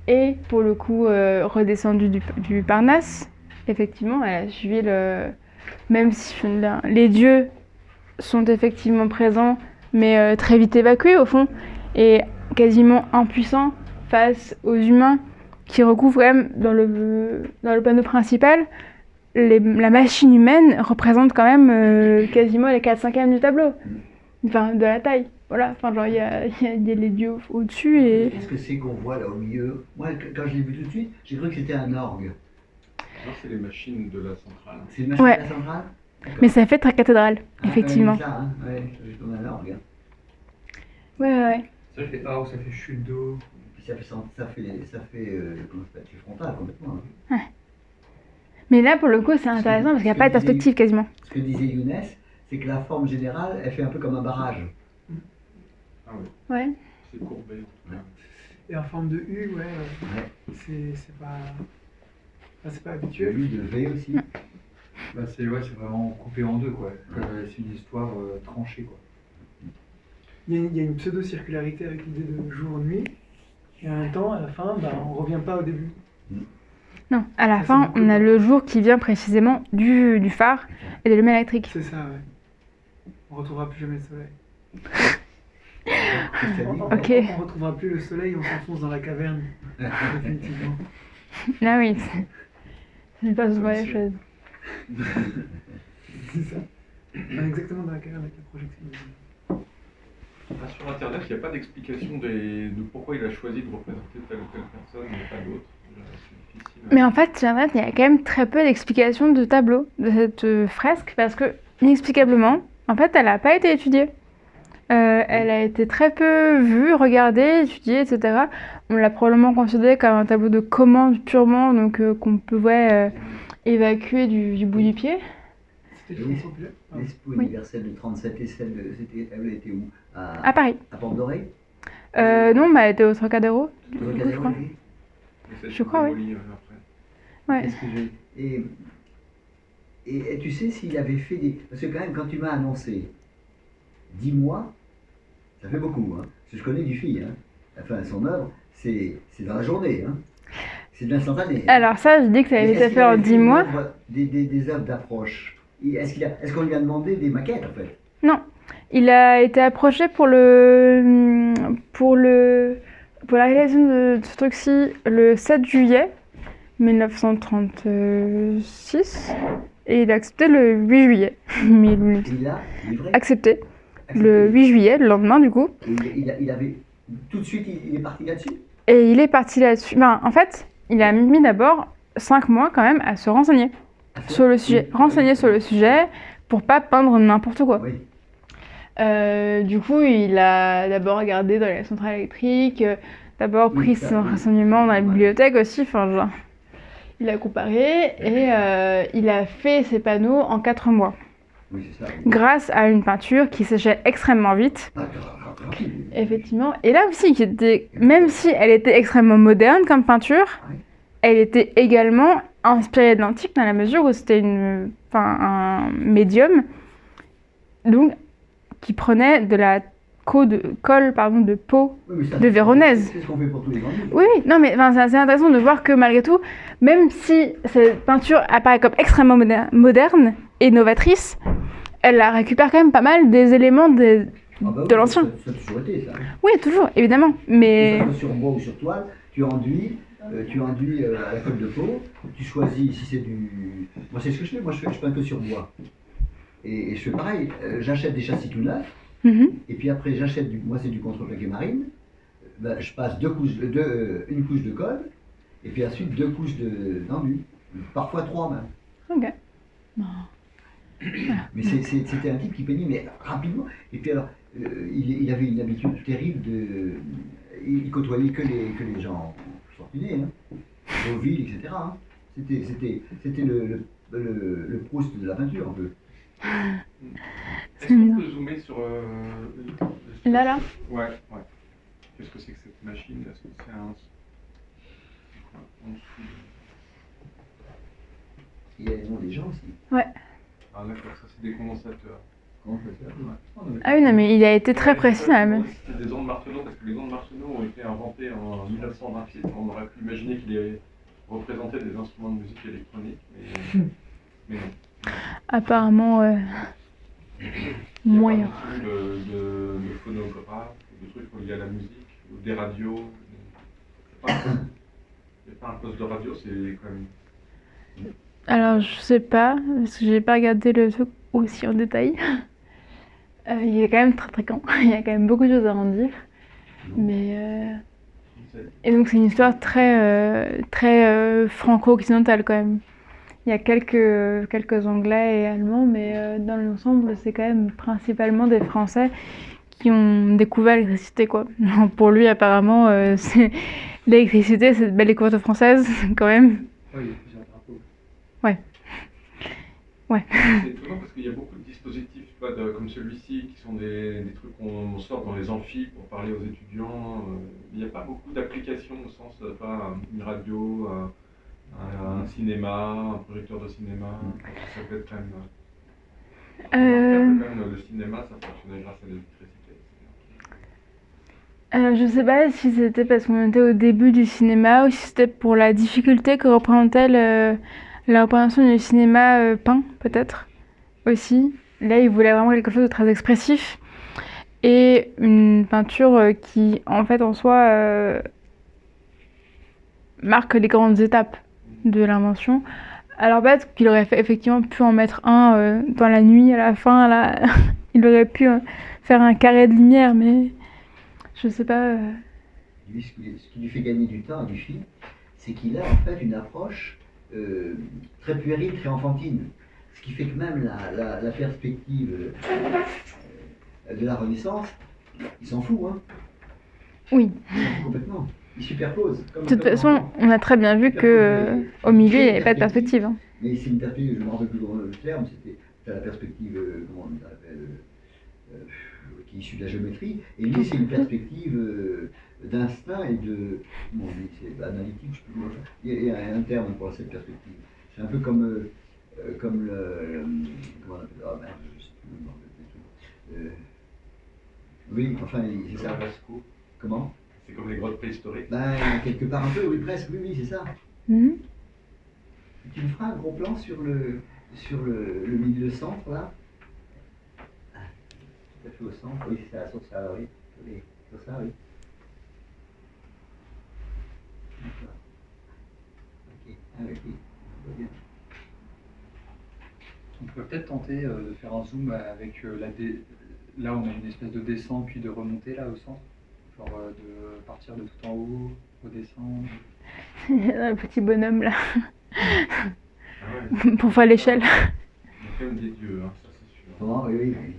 est, pour le coup, redescendue du Parnasse. Effectivement, elle a suivi même si les dieux sont effectivement présents, mais très vite évacués, au fond, et quasiment impuissants face aux humains qui recouvrent quand même, dans le panneau principal, la machine humaine représente quand même quasiment les 4/5 du tableau. Enfin, de la taille. Voilà, il y a les dieux au-dessus et... Qu'est-ce que c'est qu'on voit là au milieu? Moi, quand je l'ai vu tout de suite, j'ai cru que c'était un orgue. Non, c'est les machines de la centrale. C'est une machine Ouais. de la centrale? Mais ça fait très cathédrale, effectivement. Ouais, ça, hein, ouais, c'est comme un orgue. Hein. Ouais. Ça fait or, ça fait chute d'eau. Puis ça fait comment ça s'appelle, c'est frontal complètement. Mais là, pour le coup, c'est intéressant parce qu'il n'y a pas de perspective quasiment. Ce que disait Younes, c'est que la forme générale, elle fait un peu comme un barrage. Ah oui, Ouais. c'est courbé. En tout cas. Et en forme de U, c'est pas Le habituel. U de V aussi. Bah, c'est vraiment coupé en deux, quoi. C'est une histoire tranchée, quoi. Il y a une pseudo-circularité avec l'idée de jour-nuit. Et en même temps, à la fin, on revient pas au début. Non, à la Ça, fin, c'est beaucoup, on a ouais. le jour qui vient précisément du phare et de lumière électrique. C'est ça, ouais. On retrouvera plus jamais le soleil. Ok. On retrouvera plus le soleil, on s'enfonce dans la caverne. Définitivement. Là, oui. C'est pas ce la chose. C'est ça. On est exactement dans la caverne avec la projection. Ah, sur Internet, il n'y a pas d'explication de pourquoi il a choisi de représenter telle ou telle personne et pas d'autre. C'est difficile. Mais en fait, sur Internet, il y a quand même très peu d'explications de tableau de cette fresque parce que, inexplicablement, en fait, elle n'a pas été étudiée. Elle a été très peu vue, regardée, étudiée, etc. On l'a probablement considérée comme un tableau de commande purement, donc qu'on pouvait évacuer du bout du pied. C'était toujours populaire. L'Expo Oui. universelle de 37 et celle elle était où? À Paris. À Port-Doré? Non, elle était au Trocadéro, du Au coup, je Trocadéro, crois. oui. Mais ça a je été crois, oui. démoli, après. Ouais. Qu'est-ce que j'ai... Et tu sais s'il avait fait des... Parce que quand même, quand tu m'as annoncé 10 mois, ça fait beaucoup, hein. Parce que je connais du fille, hein. Enfin, son œuvre, c'est dans la journée, hein. C'est de l'instantané. Hein. Alors ça, je dis que ça avait Mais été est-ce fait en qu'il avait 10 mois. une œuvre, des œuvres d'approche? Est-ce qu'on lui a demandé des maquettes, en fait? Non, il a été approché pour la réalisation de ce truc-ci le 7 juillet 1936 et il a accepté le 8 juillet. Mais Il a livré? accepté le 8 juillet, le lendemain du coup. Et il avait... Tout de suite, il est parti là-dessus? Et il est parti là-dessus. Ben, en fait, il a mis d'abord 5 mois quand même à se renseigner sur le sujet. Renseigner sur le sujet pour pas peindre n'importe quoi. Oui. Du coup, il a d'abord regardé dans les centrales électriques, d'abord Oui, pris ça, ses oui. renseignements dans la Ouais. bibliothèque aussi, enfin, genre, il a comparé et il a fait ses panneaux en 4 mois, Oui, c'est ça. grâce à une peinture qui séchait extrêmement vite, Tranquille. effectivement. Et là aussi, même si elle était extrêmement moderne comme peinture, Ouais. elle était également inspirée de l'antique dans la mesure où c'était un médium, donc qui prenait de la colle de peau Oui, mais ça, de Véronèse. C'est ce qu'on fait pour tous les grands livres. Oui, non, mais c'est assez intéressant de voir que malgré tout, même si cette peinture apparaît comme extrêmement moderne et novatrice, elle la récupère quand même pas mal des éléments de Ah bah oui, l'ancien. Ça a toujours été ça. Oui, toujours, évidemment, mais... Que ça soit sur bois ou sur toile, tu enduis à la colle de peau, tu choisis si c'est du... Moi c'est ce que je fais, je peins que sur bois. Et je fais pareil, j'achète des châssis tout neufs, Mhm. Et puis après, j'achète moi c'est du contreplaqué marine. Ben, je passe une couche de colle, et puis ensuite 2 couches d'enduit. Parfois 3 même. Ok. Mais c'était un type qui peignait, mais rapidement. Et puis alors, il avait une habitude terrible il côtoyait que les gens fortunés, hein, Deauville, etc. Hein. C'était le Proust de la peinture, un peu. Est-ce qu'on peut zoomer sur... Là. Ouais. Qu'est-ce que c'est que cette machine? Est-ce que c'est un... En dessous Il y a les noms des gens aussi. Ouais. Ah d'accord, ça c'est des condensateurs. Condensateurs, ouais. Ah oui, non, mais il a été très précis quand même. C'était des ondes Martenot, parce que les ondes Martenot ont été inventées en 1926. On aurait pu imaginer qu'ils représentaient des instruments de musique électronique, mais non. Apparemment, moyen. Il y a de phonographes, de trucs liés à la musique, ou des radios. Il n'y a pas un poste de radio, c'est quand même... Alors, je sais pas, parce que j'ai pas regardé le truc aussi en détail. Il est quand même très très grand. Il y a quand même beaucoup de choses à en dire. Mais et donc c'est une histoire très franco-occidentale quand même. Il y a quelques Anglais et Allemands, mais dans l'ensemble, c'est quand même principalement des Français qui ont découvert l'électricité, quoi. Pour lui, apparemment, l'électricité, c'est de belle découverte française, quand même. Oui, il y a plusieurs drapeaux. Ouais. C'est étonnant parce qu'il y a beaucoup de dispositifs comme celui-ci qui sont des trucs qu'on sort dans les amphis pour parler aux étudiants. Il n'y a pas beaucoup d'applications au sens, pas une radio, un cinéma, un projecteur de cinéma. Ça peut être quand même... le cinéma, ça fonctionnait grâce à l'électricité. Je sais pas si c'était parce qu'on était au début du cinéma ou si c'était pour la difficulté que représentait la représentation du cinéma peint, peut-être, aussi. Là, il voulait vraiment quelque chose de très expressif et une peinture qui, en fait, en soi, marque les grandes étapes de l'invention. Alors peut-être qu'il aurait effectivement pu en mettre un dans la nuit, à la fin, là, il aurait pu faire un carré de lumière, mais je sais pas. Lui, ce qui lui fait gagner du temps à Dufy, c'est qu'il a en fait une approche très puérile, très enfantine. Ce qui fait que même la perspective de la Renaissance, il s'en fout, hein. Oui. Il s'en fout complètement. Il superpose. De toute façon, on a très bien vu que au milieu, il n'y avait pas de perspective. Hein. Mais c'est une perspective, je ne me rappelle plus le terme, c'était la perspective, comment on appelle, qui est issue de la géométrie. Et lui, c'est une perspective d'instinct et de... Bon, c'est analytique, je sais plus comment ça. Il y a un terme pour cette perspective. C'est un peu comme le... comment on appelle ça? Ah merde, je sais plus, je me rappelle plus. Oui, enfin, c'est ça. Comment? C'est comme les grottes préhistoriques. Ben, quelque part un peu, oui, presque, oui, c'est ça. Mhm. Tu me feras un gros plan sur le milieu centre, là? Ah, tout à fait au centre, oui, c'est ça, sur ça, oui. Oui, sur ça, oui. D'accord. Ok, ah oui, oui, on voit bien. On peut peut-être tenter de faire un zoom avec là on a une espèce de descente puis de remontée là au centre, genre de partir de tout en haut, redescendre. Un petit bonhomme là, Ah ouais. pour faire l'échelle. Il y a quand même des dieux, hein, ça c'est sûr. Comment? Oui, oui, oui.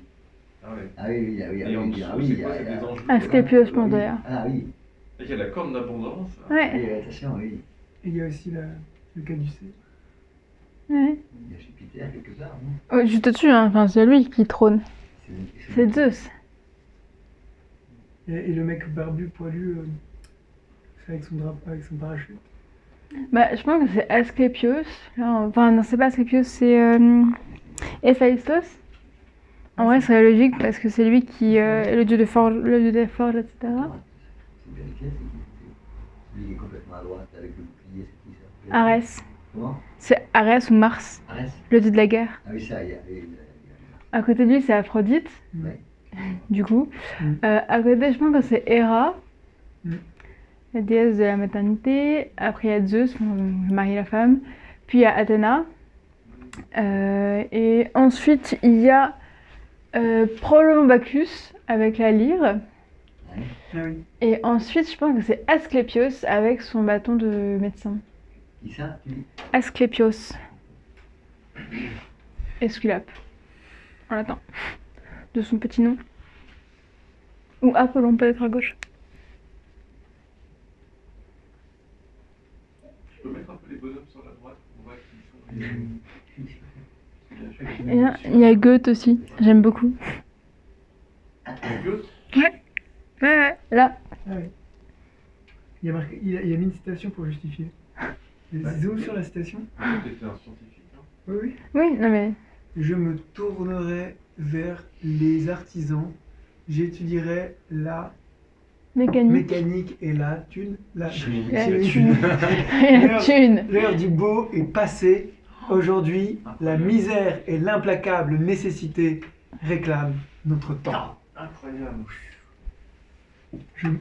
Ah ouais. Ah oui, oui, ah oui, ah Et en oui, dessous, ah oui, c'est quoi? C'est des anges. Ah, Asclépios, je pense d'ailleurs. Ah oui, Et il y a la corne d'abondance. Ouais. oui, attention, oui. Et il y a aussi le caducée. Ouais. Il y a Jupiter quelque part, non? Ouais, juste au-dessus, hein. Enfin, c'est lui qui trône. C'est Zeus. Et le mec barbu, poilu, c'est avec son drapeau, avec son parachute. Bah, je pense que c'est Asclépios. Là, enfin, non, c'est pas Asclépios, c'est Héphaïstos. En vrai, ce serait logique parce que c'est lui qui est le dieu de forge, etc. C'est bien lequel, c'est lui qui est complètement à droite avec le bouclier, c'est qui ça? Arès. Comment? C'est Arès ou Mars, Arès? le dieu de la guerre. Ah oui, ça, il y a. À côté de lui, c'est Aphrodite, Ouais. du coup. Mm. À côté, je pense que c'est Héra, Mm. la déesse de la maternité. Après, il y a Zeus, le mari et la femme. Puis il y a Athéna. Et ensuite, il y a Probablement Bacchus avec la lyre. Ah oui. Et ensuite, je pense que c'est Asclépios avec son bâton de médecin. Qui ça, tu dis? Asclépios. Esculape. On l'attend. De son petit nom. Ou Apollon, peut-être à gauche. Je peux mettre un peu les bonhommes sur la droite, on voit qu'ils sont. Il y a Goethe aussi, j'aime beaucoup. Goethe. Ouais, là. Ah oui. Il a mis une citation pour justifier. Zoom sur la citation. Goethe était un scientifique, hein. Oui, oui. Oui, non mais. Je me tournerai vers les artisans. J'étudierai la Mécanique. mécanique et la thune. La Chimie. La chimie. thune. La thune. L'heure du beau est passée. Aujourd'hui, la misère et l'implacable nécessité réclament notre temps. Incroyable.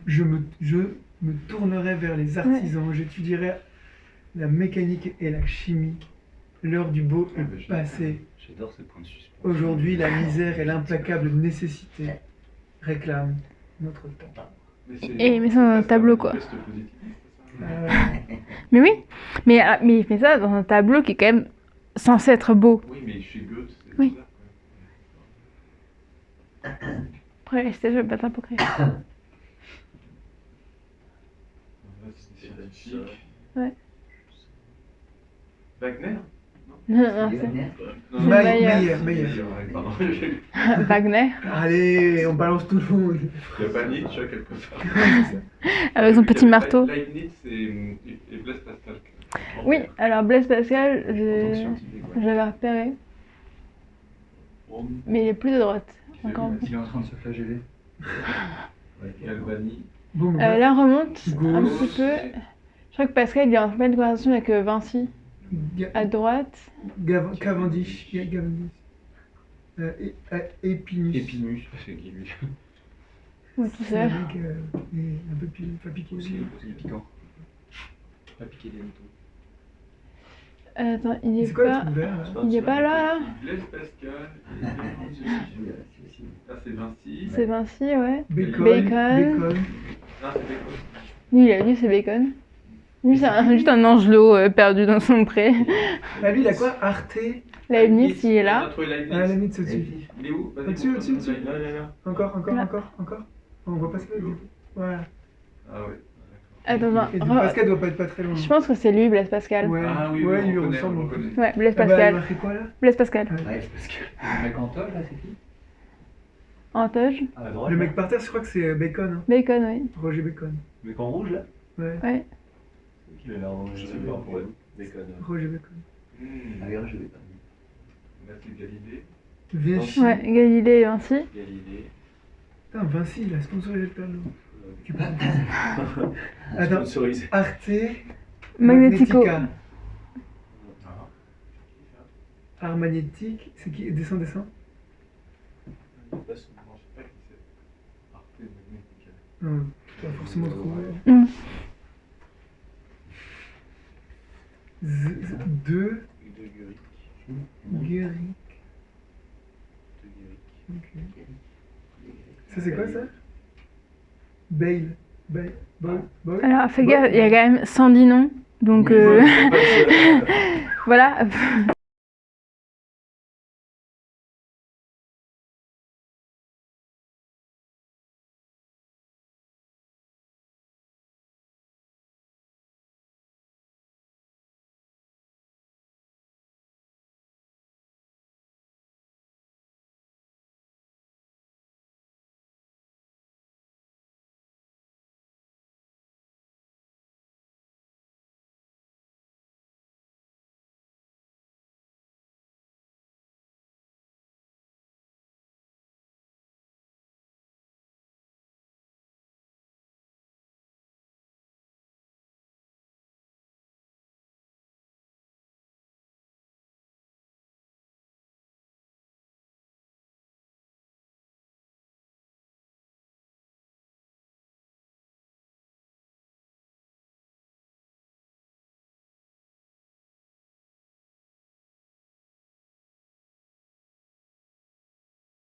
Je me tournerai vers les artisans. J'étudierai la mécanique et la chimie. L'heure du beau Ah, mais est passée. J'adore ces points de suspense. Aujourd'hui, la misère et l'implacable nécessité réclament notre temps. Mais Mais c'est un tableau, quoi. Manifeste positiviste, c'est ça Mais oui, mais il fait ça dans un tableau qui est quand même censé être beau. Oui, mais chez Goethe, c'est Oui. bizarre. Après, les stages, je vais pas t'apocryphe. Là, c'est scientifique. Ouais. Wagner Non, non, c'est Wagner. Non, Meyer. Meyer. Pardon. Wagner, Allez, on balance tout le monde. Il n'y a pas Nietzsche quelque part. avec son petit marteau. Leibniz et Blaise Pascal. Oui, alors Blaise Pascal, Pourtant scientifique, ouais. j'avais repéré, Rome, mais il est plus de droite. Encore. Il est en train de se flageller. Galvani. Bon, Là, on remonte un Gauche. petit peu. Je crois que Pascal il est en pleine conversation avec Vinci à droite. Cavendish. Épinus. Épinus, c'est qui lui Ou tout C'est un seul. mec un peu pas piqué. aussi piquant. Pas piquer des moutons. Attends, il est C'est quoi le pas. truc vert là Il est pas là. Blaise Pascal. Ça, c'est Vinci. C'est Vinci, ouais. Bacon. Bacon. Ah, c'est Bacon. Lui, c'est Bacon. Lui, c'est juste un angelot perdu dans son pré. Ah, lui, il a quoi? Arte. Leibniz, il est On a là. trouvé Leibniz. Ah, la limite, au-dessus. Il est où Vas-y, Au-dessus, montre, au-dessus, au-dessus. Là, là, là. Encore. Là. On voit Pascal. Voilà. Ah ouais. Attends, Et donc, attends. Pascal doit pas être pas très loin. Je pense que c'est lui, Blaise Pascal. Ouais, Ah oui, ouais, oui, il lui on reconnaît, ressemble. on reconnaît. Ouais, Blaise Ah bah, il Pascal. marquait quoi là? Blaise Pascal. Ouais, parce que. Le mec en toge, là, c'est qui? Antoge. À droite. Le mec par terre, je crois que c'est Bacon. Hein. Bacon, oui. Roger Bacon. Le mec en rouge là Ouais, Ouais. Il a l'air en je sais pas pour eux. Bacon. Roger Bacon. Ah, regarde, je vais pas. Là, c'est Galilée. Vinci. Ouais, Galilée et Vinci. Galilée. Putain, Vinci, il a sponsorisé le tableau. Tu peux- Attends, Sponsorisé. Arte. Magnetico. Magnetica. Art magnétique, c'est qui? Descends. Non, je sais pas qui c'est. Arte Magnetica. Non, tu vas forcément trouver. Mm. Deux. De Guéric. Guéric. De Guéric. Ok. Ça, c'est quoi ça? Bale. Bale. Bale. Alors, fais gaffe, il y a quand même 110 noms. Donc, voilà.